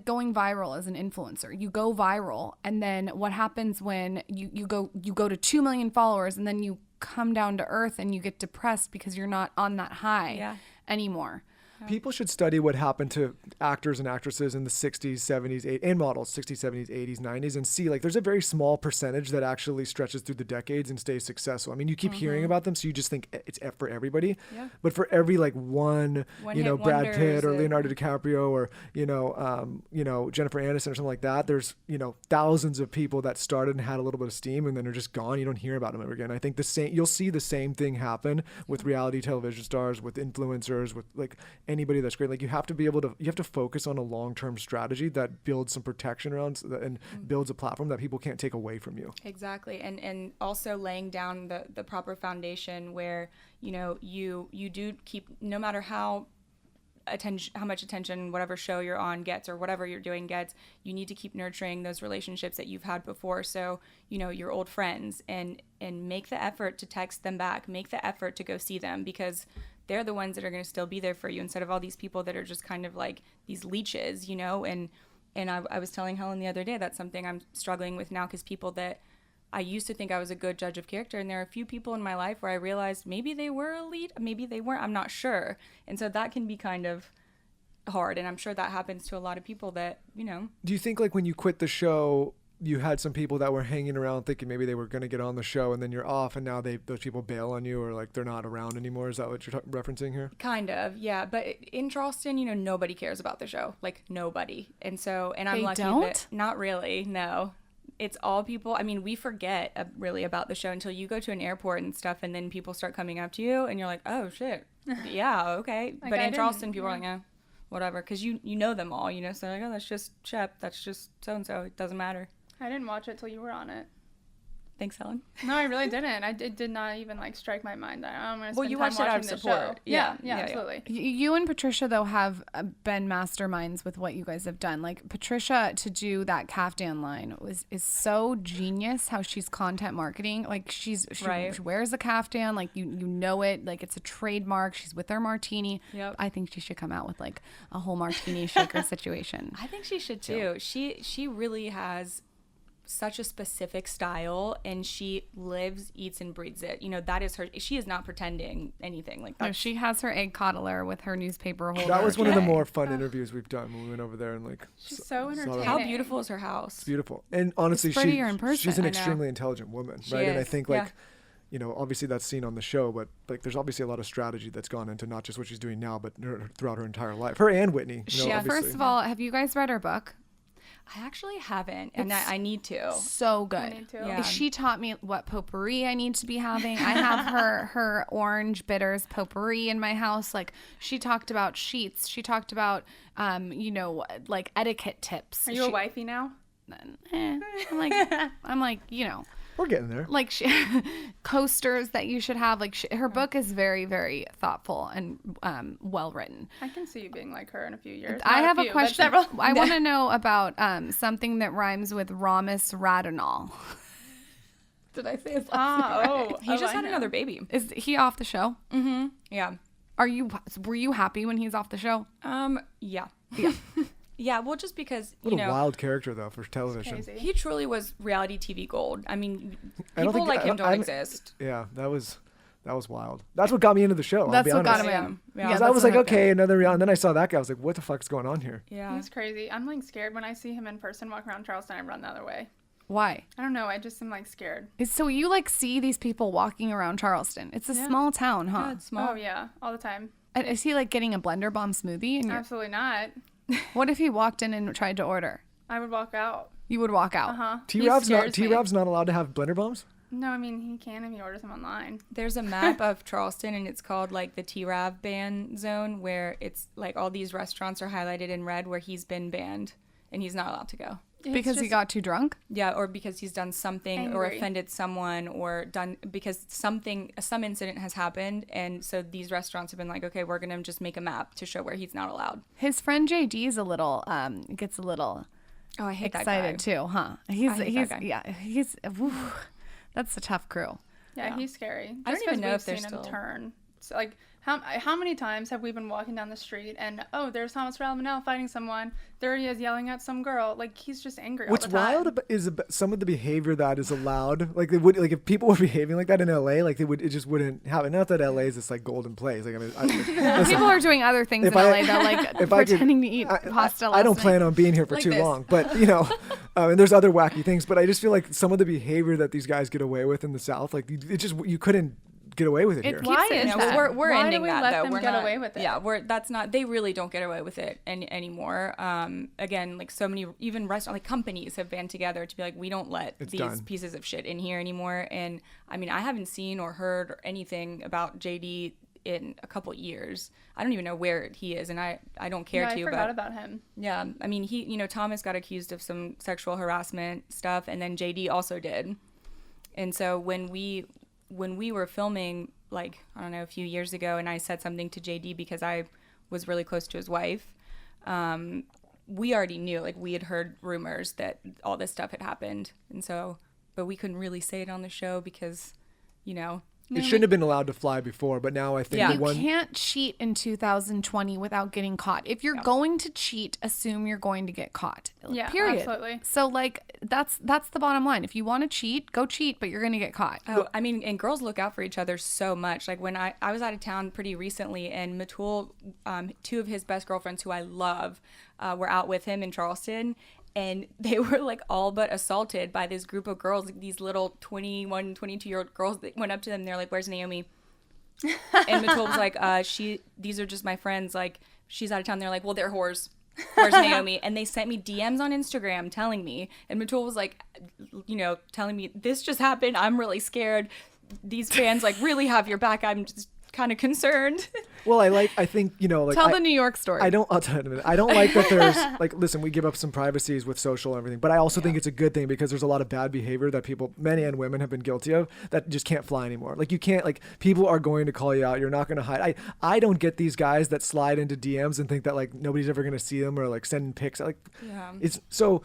going viral as an influencer. You go viral, and then what happens when you go to 2 million followers, and then you come down to earth and you get depressed because you're not on that high anymore. People should study what happened to actors and actresses in the 60s, 70s, and models, 60s, 70s, 80s, 90s, and see, like, there's a very small percentage that actually stretches through the decades and stays successful. I mean, you keep hearing about them, so you just think it's for everybody. Yeah. But for every, like, one Brad Pitt or Leonardo DiCaprio or, Jennifer Aniston or something like that, there's, thousands of people that started and had a little bit of steam and then are just gone. You don't hear about them ever again. I think you'll see the same thing happen with reality television stars, with influencers, with, like, anybody that's great. Like, you have to focus on a long-term strategy that builds some protection around and builds a platform that people can't take away from you. Exactly. And also laying down the proper foundation where, you do keep, no matter how much attention whatever show you're on gets or whatever you're doing gets, you need to keep nurturing those relationships that you've had before. So, your old friends, and make the effort to text them back, make the effort to go see them, because they're the ones that are going to still be there for you, instead of all these people that are just kind of like these leeches, and I was telling Helen the other day, that's something I'm struggling with now, because people that I used to think I was a good judge of character, and there are a few people in my life where I realized maybe they were elite, maybe they weren't, I'm not sure. And so that can be kind of hard, and I'm sure that happens to a lot of people that, Do you think, like, when you quit the show, you had some people that were hanging around thinking maybe they were going to get on the show, and then you're off, and now those people bail on you, or like they're not around anymore? Is that what you're referencing here? Kind of, yeah. But in Charleston, nobody cares about the show, like nobody. And I'm lucky that not really, no. It's all people. I mean, we forget really about the show until you go to an airport and stuff, and then people start coming up to you, and you're like, oh shit, yeah, okay. Like, but in Charleston, people are like, whatever, because you know them all, so like, oh, that's just Shep, that's just so and so. It doesn't matter. I didn't watch it till you were on it. Thanks, Helen. No, I really didn't. It did not even like strike my mind that I'm going to spend you time watched it out of watching support. Show. Yeah, absolutely. You and Patricia, though, have been masterminds with what you guys have done. Like, Patricia, to do that caftan line is so genius how she's content marketing. Like, she wears a caftan, like you know it, like it's a trademark. She's with her martini. Yep. I think she should come out with like a whole martini shaker situation. I think she should too. She really has such a specific style, and she lives, eats, and breathes it. That is her. She is not pretending anything like that. No, she has her egg coddler with her newspaper holder. That was one of the more fun interviews we've done when we went over there, and like, she's so entertaining. How beautiful is her house? It's beautiful, and honestly, it's prettier in person. She's an extremely intelligent woman, right? She is. And I think obviously that's seen on the show, but like there's obviously a lot of strategy that's gone into not just what she's doing now, but throughout her entire life. Her and Whitney. First of all, have you guys read her book? I actually haven't, and I need to. So good. I need to. Yeah. She taught me what potpourri I need to be having. I have her orange bitters potpourri in my house. Like, she talked about sheets. She talked about, like etiquette tips. Are you a wifey now? I'm like, we're getting there. Like, coasters that you should have. Like, her book is very, very thoughtful and well written. I can see you being like her in a few years. I have a question. I want to know about something that rhymes with Ramis Radonol. Did I say his last name? Oh, he just had another baby. Is he off the show? Mm-hmm. Yeah. Were you happy when he's off the show? Yeah. Yeah, well, just because, What a wild character, though, for television. He truly was reality TV gold. I mean, people like him don't exist. Yeah, that was wild. That's what got me into the show. That's what got him in. Because I was like, okay, another reality. And then I saw that guy. I was like, what the fuck's going on here? Yeah. He's crazy. I'm like scared when I see him in person walk around Charleston. I run the other way. Why? I don't know. I just am like scared. So you like see these people walking around Charleston. It's a small town, huh? Yeah, it's small. Oh, yeah. All the time. Is he like getting a blender bomb smoothie? Absolutely not. What if he walked in and tried to order? I would walk out. You would walk out. Uh-huh. T-Rav's not allowed to have blender bombs? No, I mean, he can if he orders them online. There's a map of Charleston, and it's called like the T-Rav ban zone, where it's like all these restaurants are highlighted in red where he's been banned and he's not allowed to go. Because he got too drunk? Yeah, or because he's done something or offended someone, or done because some incident has happened, and so these restaurants have been like, okay, we're gonna just make a map to show where he's not allowed. His friend JD's a little gets a little I hate excited that guy. too, huh? He's that's a tough crew. Yeah, he's scary. I don't even know if we've they're seen him still turn like how many times have we been walking down the street and there's Thomas Ravenel fighting someone. There he is yelling at some girl. Like he's just angry all the time. What's wild is some of the behavior that is allowed. Like they would, like if people were behaving like that in LA, like it just wouldn't happen. Not that LA is this like golden place. Like I mean, listen, people are doing other things in LA though, like pretending to eat pasta. I don't plan on being here for too long, but you know, and there's other wacky things. But I just feel like some of the behavior that these guys get away with in the South, like it just you couldn't get away with it here. Why is that? We're Why ending do we that let though. them We're get not, away with it? Yeah, that's not. They really don't get away with it anymore. Again, like so many, even restaurant like companies have band together to be like, we don't let these pieces of shit in here anymore. And I mean, I haven't seen or heard anything about JD in a couple years. I don't even know where he is, and I don't care to. I forgot about him. Yeah, I mean, Thomas got accused of some sexual harassment stuff, and then JD also did. And so when we were filming, like, I don't know, a few years ago, and I said something to JD because I was really close to his wife, we already knew, like, we had heard rumors that all this stuff had happened. And so, but we couldn't really say it on the show because, it shouldn't have been allowed to fly before, but now I think you can't cheat in 2020 without getting caught. If you're going to cheat, assume you're going to get caught. Yeah, period. Absolutely. So like that's the bottom line. If you want to cheat, go cheat, but you're going to get caught. Oh, I mean, and girls look out for each other so much. Like when I was out of town pretty recently, and Matul, two of his best girlfriends who I love, were out with him in Charleston. And they were like all but assaulted by this group of girls, like these little 21, 22-year-old girls that went up to them. They're like, "Where's Naomie?" And Matul was like, these are just my friends. Like, she's out of town. They're like, "Well, they're whores. Where's Naomie?" And they sent me DMs on Instagram telling me. And Matul was like, telling me, "This just happened. I'm really scared. These fans like really have your back. I'm just kind of concerned." Well, I think tell the New York story. I'll tell you in a minute. I don't like that there's like, listen, we give up some privacies with social and everything, but I also think it's a good thing because there's a lot of bad behavior that people, men and women, have been guilty of that just can't fly anymore. Like you can't, like people are going to call you out. You're not going to hide. I don't get these guys that slide into DMs and think that like nobody's ever going to see them or like sending pics. Like it's so.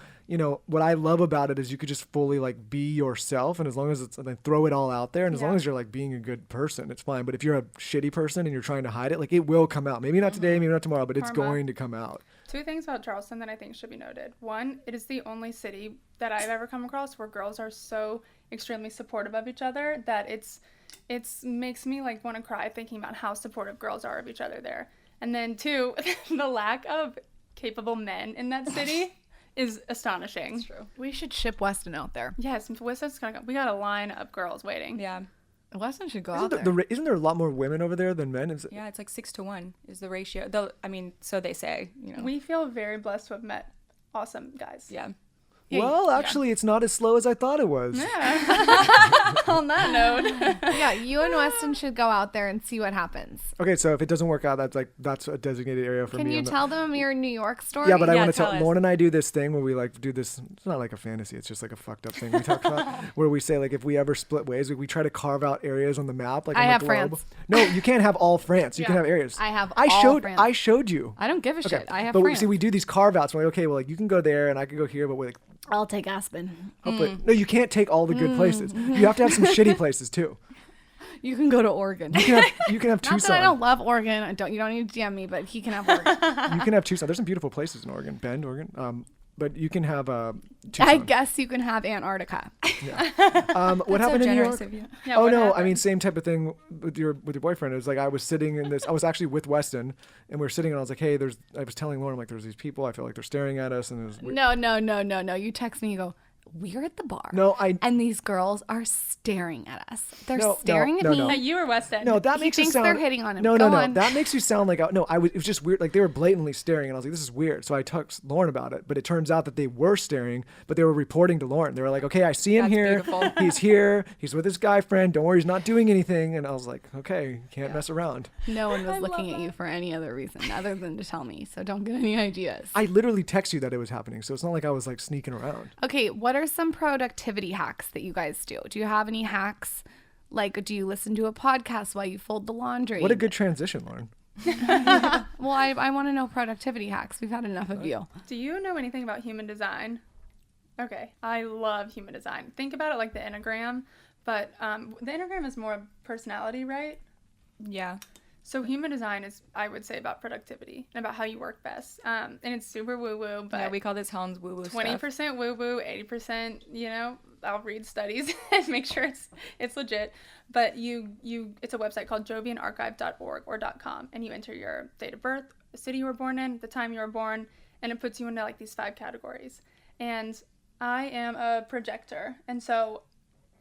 What I love about it is you could just fully like be yourself, and as long as it's like throw it all out there, and as long as you're like being a good person, it's fine. But if you're a shitty person and you're trying to hide it, like it will come out. Maybe not today, maybe not tomorrow, but it's going to come out. Two things about Charleston that I think should be noted. One, it is the only city that I've ever come across where girls are so extremely supportive of each other that it's makes me like want to cry thinking about how supportive girls are of each other there. And then two, the lack of capable men in that city is astonishing. That's true. We should ship Weston out there. Yes, Weston's gonna go. We got a line of girls waiting. Yeah. Weston should go out there. Isn't there a lot more women over there than men? Yeah, it's like 6-1 is the ratio. Though, I mean, so they say. We feel very blessed to have met awesome guys. Yeah. Well, actually, it's not as slow as I thought it was. Yeah. On that note. Yeah, you and Weston should go out there and see what happens. Okay, so if it doesn't work out, that's a designated area for me. Can you tell them your New York story? Yeah, but I want to tell Lauren and I do this thing where we like do this. It's not like a fantasy. It's just like a fucked up thing we talk about where we say like if we ever split ways, we try to carve out areas on the map. Like I on have the globe. France. No, you can't have all France. You can have areas. I showed you. I don't give a shit. I have but France. See, we do these carve outs. We're like, okay, well, like you can go there and I can go here, but we're like, I'll take Aspen. hopefully, no, you can't take all the good places. You have to have some shitty places too. You can go to Oregon. You can have Tucson. Not that I don't love Oregon. You don't need to DM me, but he can have Oregon. You can have Tucson. There's some beautiful places in Oregon. Bend, Oregon. But you can have Tucson. I guess you can have Antarctica. Yeah. What happened in New York? Yeah, oh no, happened? I mean same type of thing with your boyfriend. It was like I was sitting in this. I was actually with Weston, and we were sitting, and I was like, hey, I was telling Lauren like there's these people. I feel like they're staring at us, and it was weird. No. You text me. You go, we're at the bar. No, and these girls are staring at us. They're No, staring at no, me. no. You were Weston. No, that He makes you thinks sound. they're hitting on him. No. Go on. That makes you sound like it was just weird. Like they were blatantly staring, and I was like, this is weird. So I texted Lauren about it, but it turns out that they were staring, but they were reporting to Lauren. They were like, okay, I see him That's here. beautiful. He's here. He's with his guy friend. Don't worry, he's not doing anything. And I was like, okay, can't mess around. No one was looking at you for any other reason other than to tell me. So don't get any ideas. I literally text you that it was happening, so it's not like I was like sneaking around. Okay, what are some productivity hacks that you guys do? Do you have any hacks? Like, do you listen to a podcast while you fold the laundry? What a good transition, Lauren. Well, I want to know productivity hacks. We've had enough of you. Do you know anything about human design? Okay, I love human design. Think about it like the Enneagram, but the Enneagram is more personality, right? Yeah. So human design is, I would say, about productivity and about how you work best. And it's super woo-woo, but Yeah, we call this Helen's woo-woo 20% stuff. woo-woo, 80%, I'll read studies and make sure it's legit. But it's a website called jovianarchive.org or .com, and you enter your date of birth, the city you were born in, the time you were born, and it puts you into like these 5 categories. And I am a projector, and so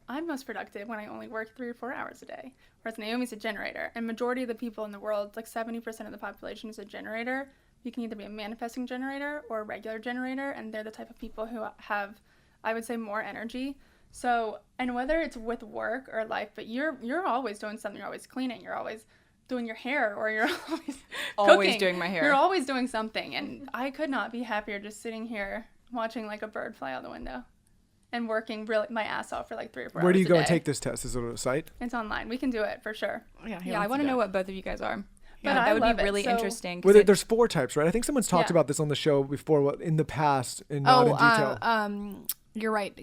I'm most productive when I only work 3 or 4 hours a day. Whereas Naomie's a generator, and majority of the people in the world, like 70% of the population is a generator. You can either be a manifesting generator or a regular generator, and they're the type of people who have, I would say, more energy. So, and whether it's with work or life, but you're always doing something. You're always cleaning. You're always doing your hair, or you're always cooking. Doing my hair. You're always doing something, and I could not be happier just sitting here watching like a bird fly out the window. And working really my ass off for like 3 or 4 hours. Where do you a go day. and take this test? Is it a site? It's online. We can do it for sure. Yeah, I want to know what both of you guys are. But That I would love be it. really So- interesting. 'cause Well, it- there's 4 types, right? I think someone's talked Yeah. about this on the show before in the past, and not in detail. You're right.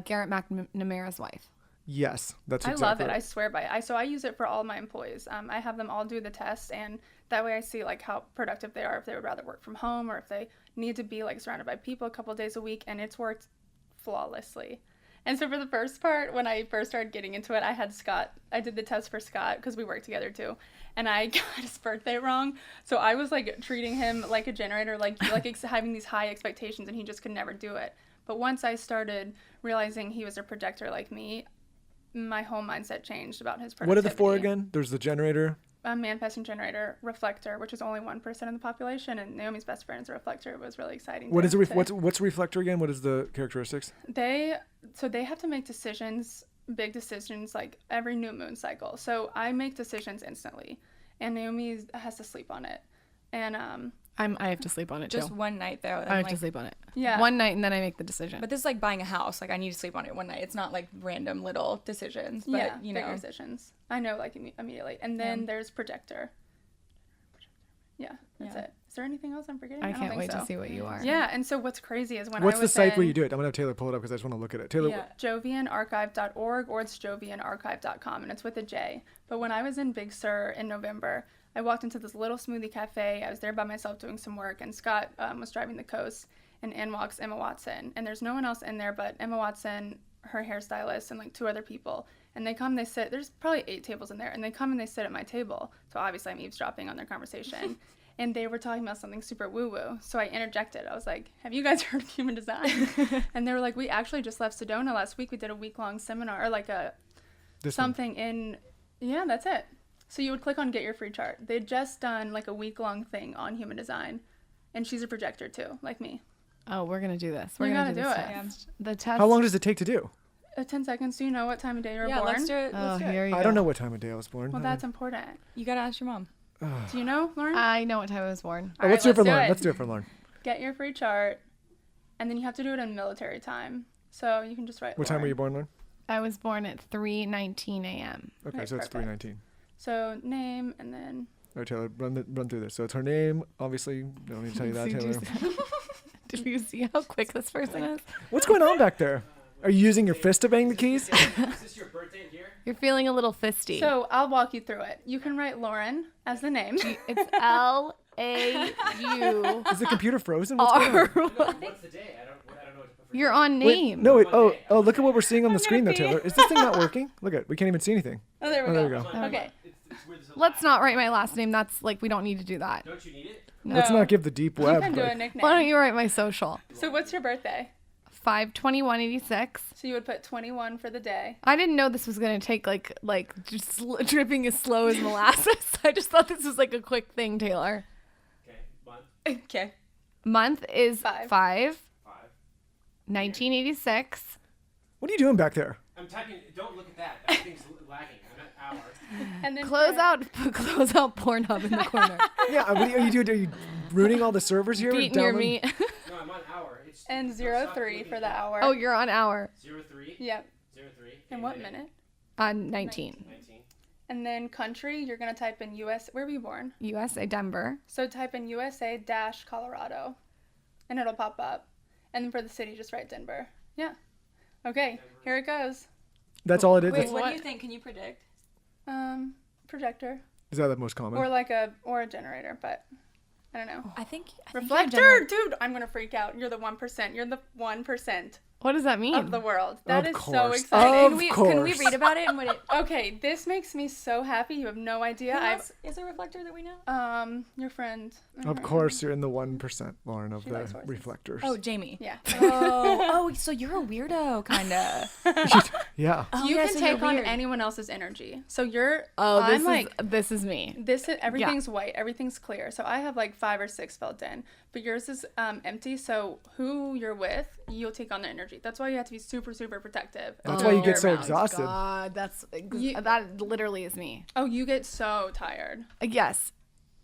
Garrett McNamara's wife. Yes, that's I exactly love it. right. I swear by it. So I use it for all my employees. I have them all do the test, and that way I see like how productive they are, if they would rather work from home or if they need to be like surrounded by people a couple of days a week, and it's worked flawlessly. And so for the first part, when I first started getting into it, I had Scott. I did the test for Scott because we work together too, and I got his birthday wrong. So I was like treating him like a generator, like having these high expectations, and he just could never do it. But once I started realizing he was a projector like me, my whole mindset changed about his productivity. What are the 4 again? There's the generator. A manifesting generator, reflector, which is only 1% of the population, and Naomie's best friend is a reflector. It was really exciting. What is to- what's a reflector again? What is the characteristics? They have to make decisions, big decisions, like every new moon cycle. So I make decisions instantly, and Naomie has to sleep on it. And I have to sleep on it too. just one night though. and, I have like- to sleep on it. Yeah. One night and then I make the decision. But this is like buying a house. Like I need to sleep on it one night. It's not like random little decisions. But yeah, you bigger know, decisions. I know, like immediately. And then Yeah. there's projector. Yeah, that's Yeah. it. Is there anything else I'm forgetting? I don't can't think wait so. to see what you are. Yeah, and so what's crazy is when What's I the was site where in- you do it? I'm gonna have Taylor pull it up because I just want to look at it. Taylor, Yeah, jovianarchive.org, or it's jovianarchive.com, and it's with a J. But when I was in Big Sur in November, I walked into this little smoothie cafe. I was there by myself doing some work, and Scott was driving the coast, and in walks Emma Watson. And there's no one else in there but Emma Watson, her hairstylist, and like 2 other people. And they come, they sit, there's probably 8 tables in there, and they come and they sit at my table. So obviously I'm eavesdropping on their conversation. And they were talking about something super woo-woo. So I interjected. I was like, have you guys heard of human design? And they were like, we actually just left Sedona last week. We did a week-long seminar, or like something in, yeah, that's it. So you would click on Get Your Free Chart. They'd just done like a week-long thing on human design. And she's a projector too, like me. Oh, we're gonna do this. We're You gonna gotta do this do it. test. The test. how long does it take to do? 10 seconds. Do you know what time of day you were yeah, born? let's do it. Oh, Let's do it. here you go. I don't know what time of day I was born. Well, that's important. You gotta ask your mom. Do you know, Lauren? I know what time I was born. Oh, let's do it for let's do Lauren. it. Let's do it for Lauren. Get your free chart, and then you have to do it in military time. So you can just write What time were Lauren. you born, Lauren? I was born at 3:19 a.m. Okay, Okay, so it's perfect. 3:19. So name, and then All right, Taylor, run through this. So it's her name. Obviously, don't need to tell you that, Taylor. Did you see how quick this person is? What's going on back there? Are you using your fist to bang the keys? Is this your birthday here? You're feeling a little fisty. so I'll walk you through it. You can write Lauren as the name. It's LAU. Is the computer frozen? What's going on? What's the day? I don't know what to prefer. You're on Wait, name. no, wait. One day. Oh, look at what we're seeing on the I'm screen, though, gonna Taylor. Is this thing not working? Look at, we can't even see anything. Oh, there we Oh, go. there we go. Okay. It's weird. There's a Let's not write my last name. That's like we don't need to do that. Don't you need it? Let's No. not give the deep You web. can do like- a nickname. Why don't you write my social? So what's your birthday? 5/21/86. So you would put 21 for the day. I didn't know this was gonna take like just dripping as slow as molasses. I just thought this was like a quick thing, Taylor. Okay. Month. Okay. Month is 5. 5. 1986. What are you doing back there? I'm typing. Don't look at that. Everything's lagging. I'm at hour. And then Close for- out Pornhub in the corner. Yeah, what are you doing? Are you ruining all the servers here? Beating your Downloading- meat. No, I'm on hour. It's And don't 03 stop looking for at the that. hour. Oh, you're on hour. 03. Yep. 03. In what minute? 19. 19. And then country, you're going to type in US. Where were you born? USA, Denver. So type in USA-Colorado, and it'll pop up. And then for the city, just write Denver. Yeah. Okay, here it goes. That's all it is. Wait, It's- what do you think? Can you predict? Projector. Is that the most common? Or a generator, but I don't know. I think Reflector, dude, I'm gonna freak out. You're the 1%. You're the 1% What does that mean? of the world. That Of is so course. exciting. Can we read about it and what it? Okay, this makes me so happy. You have no idea. Who else is a reflector that we know? Your friend. Of course, you're in the 1%, Lauren, of She the likes horses. reflectors. Oh, Jamie. Yeah. Oh, so you're a weirdo, kind of. Yeah. You can so take you're on weird. anyone else's energy. So you're. Oh, I'm this is me. everything's white, everything's clear. So I have like 5 or 6 filled in, but yours is empty. So who you're with, you'll take on their energy. That's why you have to be super, super protective. That's why you get so Year-round. exhausted. God, that literally is me. Oh, you get so tired. Yes,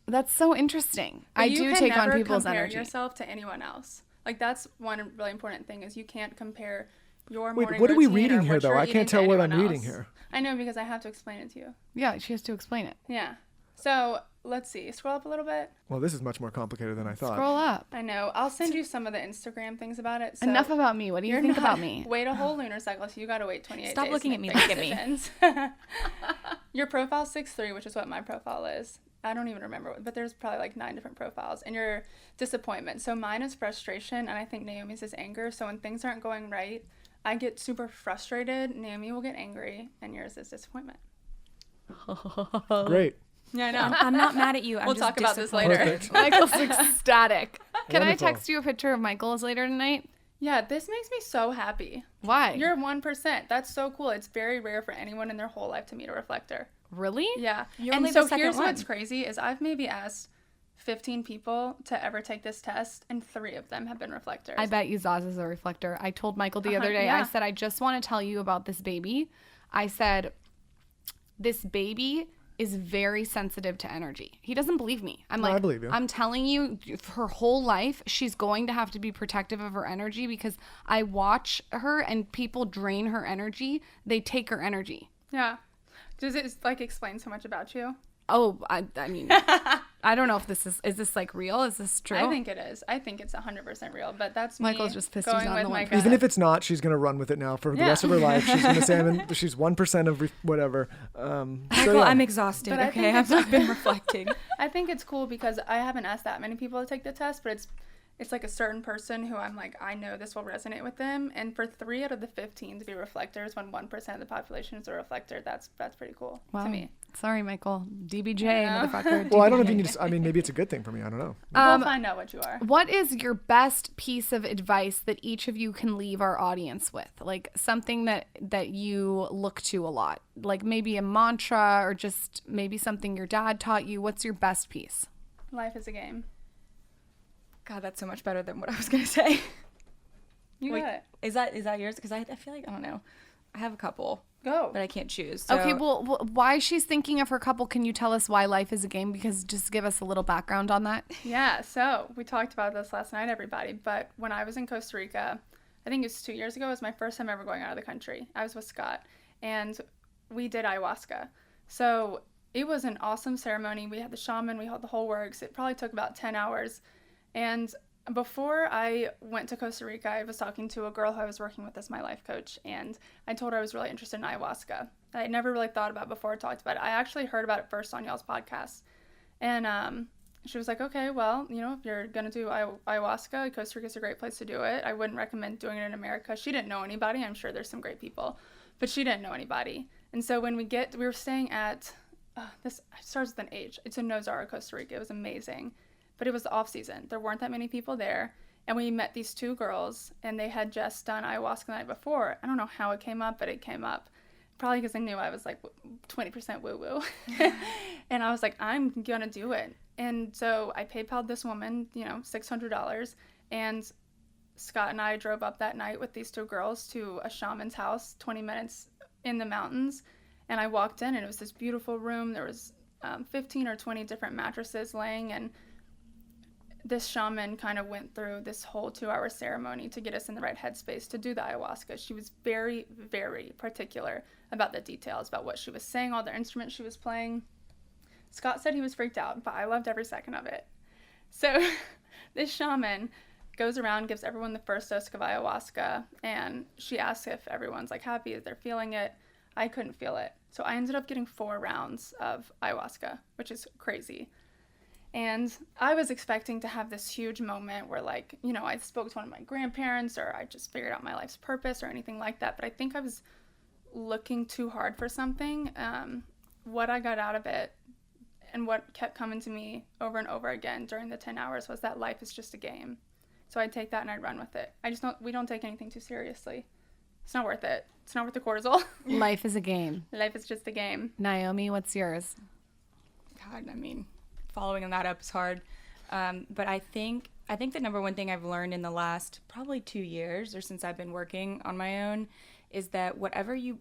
that's so interesting. But I you do can take on never people's compare energy. yourself to anyone else. Like that's one really important thing is you can't compare your Wait, morning what are we routine or reading here, what though? you're I eating can't to tell what I'm anyone reading else. here. I know because I have to explain it to you. Yeah, she has to explain it. Yeah. So let's see. Scroll up a little bit. Well, this is much more complicated than I thought. Scroll up. I know. I'll send you some of the Instagram things about it. So Enough about me. What do you think about me? Wait a whole lunar cycle, so you got to wait 28 days. Stop to looking at make me, big look at me. decisions. Your profile's 6'3", which is what my profile is. I don't even remember, but there's probably like 9 different profiles. And your disappointment. So mine is frustration, and I think Naomi's is anger. So when things aren't going right, I get super frustrated. Naomi will get angry, and yours is disappointment. Great. Yeah, I know. I'm not mad at you. I'm We'll just talk about this disappointed. later. Perfect. Michael's ecstatic. Can Wonderful. I text you a picture of Michael's later tonight? Yeah, this makes me so happy. Why? You're 1%. That's so cool. It's very rare for anyone in their whole life to meet a reflector. Really? Yeah. You're and only so the second here's one. what's crazy is I've maybe asked 15 people to ever take this test, and 3 of them have been reflectors. I bet you Zaz is a reflector. I told Michael the other day, yeah. I said, I just want to tell you about this baby. I said, this baby is very sensitive to energy. He doesn't believe me. I'm No, like, I believe you. I'm telling you, her whole life, she's going to have to be protective of her energy because I watch her and people drain her energy. They take her energy. Yeah. Does it like explain so much about you? Oh, I mean, I don't know if is this like real? Is this true? I think it is. I think it's 100% real, but that's me Michael's just pissed he's going not with the my one. gut. Even if it's not, she's gonna run with it now for the Yeah. rest of her life. She's gonna say she's 1% of whatever. Michael, yeah. I'm exhausted. But I Okay, think I've been reflecting. I think it's cool because I haven't asked that many people to take the test, but it's like a certain person who I'm like, I know this will resonate with them. And for 3 out of the 15 to be reflectors when 1% of the population is a reflector, that's pretty cool Wow. to me. Sorry, Michael. DBJ, Yeah. motherfucker. Well, I don't know if you need to. I mean, maybe it's a good thing for me. I don't know. We'll find out what you are. What is your best piece of advice that each of you can leave our audience with? Like something that you look to a lot, like maybe a mantra or just maybe something your dad taught you. What's your best piece? Life is a game. God, that's so much better than what I was gonna say. You Wait, got it. Is that yours? Because I feel like I don't know. I have a couple, Go. but I can't choose. So. Okay, well, why she's thinking of her couple, can you tell us why life is a game? Because just give us a little background on that. Yeah, so we talked about this last night, everybody. But when I was in Costa Rica, I think it was 2 years ago, it was my first time ever going out of the country. I was with Scott, and we did ayahuasca. So it was an awesome ceremony. We had the shaman, we had the whole works. It probably took about 10 hours. And before I went to Costa Rica, I was talking to a girl who I was working with as my life coach, and I told her I was really interested in ayahuasca. I had never really thought about it before I talked about it. I actually heard about it first on y'all's podcast. And she was like, okay, well, you know, if you're going to do ayahuasca, Costa Rica's a great place to do it. I wouldn't recommend doing it in America. She didn't know anybody. I'm sure there's some great people, but she didn't know anybody. And so when we were staying at, this starts with an H. It's in Nozara, Costa Rica. It was amazing. But it was the off season. There weren't that many people there. And we met these 2 girls, and they had just done ayahuasca the night before. I don't know how it came up, but it came up. Probably because I knew I was like 20% woo-woo. And I was like, I'm going to do it. And so I PayPal'd this woman, you know, $600. And Scott and I drove up that night with these 2 girls to a shaman's house, 20 minutes in the mountains. And I walked in, and it was this beautiful room. There was 15 or 20 different mattresses laying, and this shaman kind of went through this whole 2-hour ceremony to get us in the right headspace to do the ayahuasca. She was very, very particular about the details, about what she was saying, all the instruments she was playing. Scott said he was freaked out, but I loved every second of it. So this shaman goes around, gives everyone the first dose of ayahuasca, and she asks if everyone's like happy, if they're feeling it. I couldn't feel it. So I ended up getting 4 rounds of ayahuasca, which is crazy. And I was expecting to have this huge moment where, like, you know, I spoke to one of my grandparents, or I just figured out my life's purpose or anything like that. But I think I was looking too hard for something. What I got out of it and what kept coming to me over and over again during the 10 hours was that life is just a game. So I'd take that and I'd run with it. We don't take anything too seriously. It's not worth it. It's not worth the cortisol. Life is a game. Life is just a game. Naomie, what's yours? God, I mean, following that up is hard. But I think the number one thing I've learned in the last probably 2 years, or since I've been working on my own, is that whatever you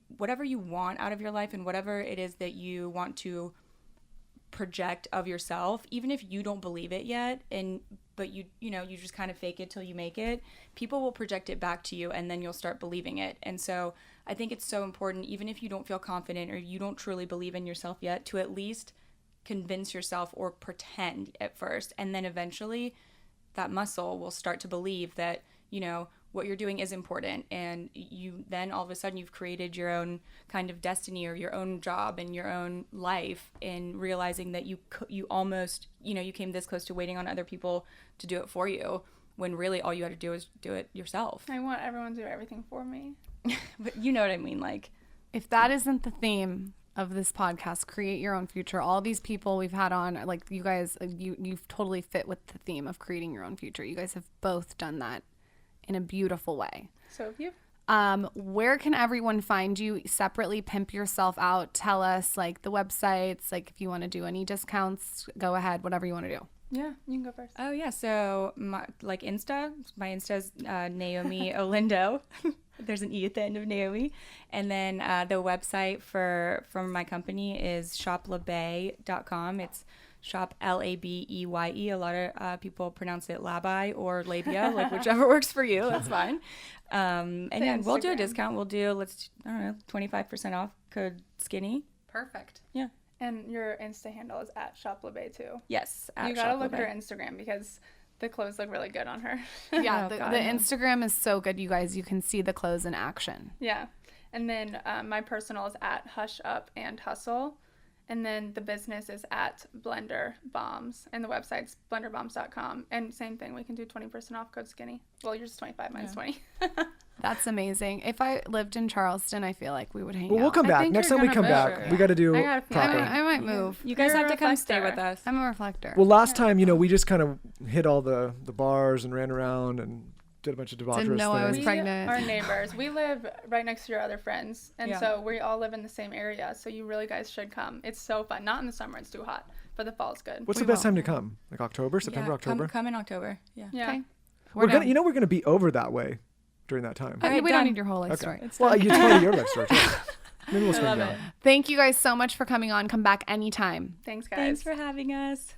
want out of your life, and whatever it is that you want to project of yourself, even if you don't believe it yet, but you just kind of fake it till you make it, people will project it back to you, and then you'll start believing it. And so I think it's so important, even if you don't feel confident or you don't truly believe in yourself yet, to at least convince yourself or pretend at first, and then eventually that muscle will start to believe that, you know, what you're doing is important, and you then all of a sudden you've created your own kind of destiny or your own job and your own life, and realizing that you almost, you know, you came this close to waiting on other people to do it for you, when really all you had to do is do it yourself. I want everyone to do everything for me. But you know what I mean, like, If that isn't the theme of this podcast, create your own future, all these people we've had on, like, you guys, you've totally fit with the theme of creating your own future. You guys have both done that in a beautiful way. So have you? Where can everyone find you separately? Pimp yourself out. Tell us, like, the websites, like, if you want to do any discounts, go ahead, whatever you want to do. Yeah, you can go first. oh yeah, so my Insta's Naomie Olindo. There's an E at the end of Naomie. And then the website for my company is shoplabeye.com. It's shop Labeye. A lot of people pronounce it labai or labia, like whichever works for you. That's fine. And yeah, we'll do a discount. We'll do 25% off, code skinny. Perfect. Yeah. And your Insta handle is at shoplabeye too. Yes. You gotta look at her Instagram because the clothes look really good on her. Yeah, Oh, the God. Instagram is so good, you guys. You can see the clothes in action. Yeah. And then my personal is at Hush Up and Hustle. And then the business is at Blender Bombs. And the website's blenderbombs.com. And same thing, we can do 20% off, code skinny. Well, yours is 25, mine's 20. That's amazing. If I lived in Charleston, I feel like we would hang Well, out. we'll come I back. think Next you're time we gonna come move. back, we got to do I gotta feel proper. I might move. You guys You're have a to come stay reflector. with us. I'm a reflector. Well, last time, we just kind of hit all the bars and ran around and did a bunch of debaucherous Didn't know I was things. pregnant. We are neighbors. We live right next to your other friends. And Yeah. so we all live in the same area. So you really guys should come. It's so fun. Not in the summer, it's too hot. But the fall's good. What's We the best will. time to come? Like October, September, October? Come in October. Yeah. Yeah. Okay. We're down. gonna, we're gonna be over that way during that time. We Alright, don't done. need your whole life Okay. story. Well, it's part of your life story too. Maybe we'll swing love down. it. Thank you guys so much for coming on. Come back anytime. Thanks, guys. Thanks for having us.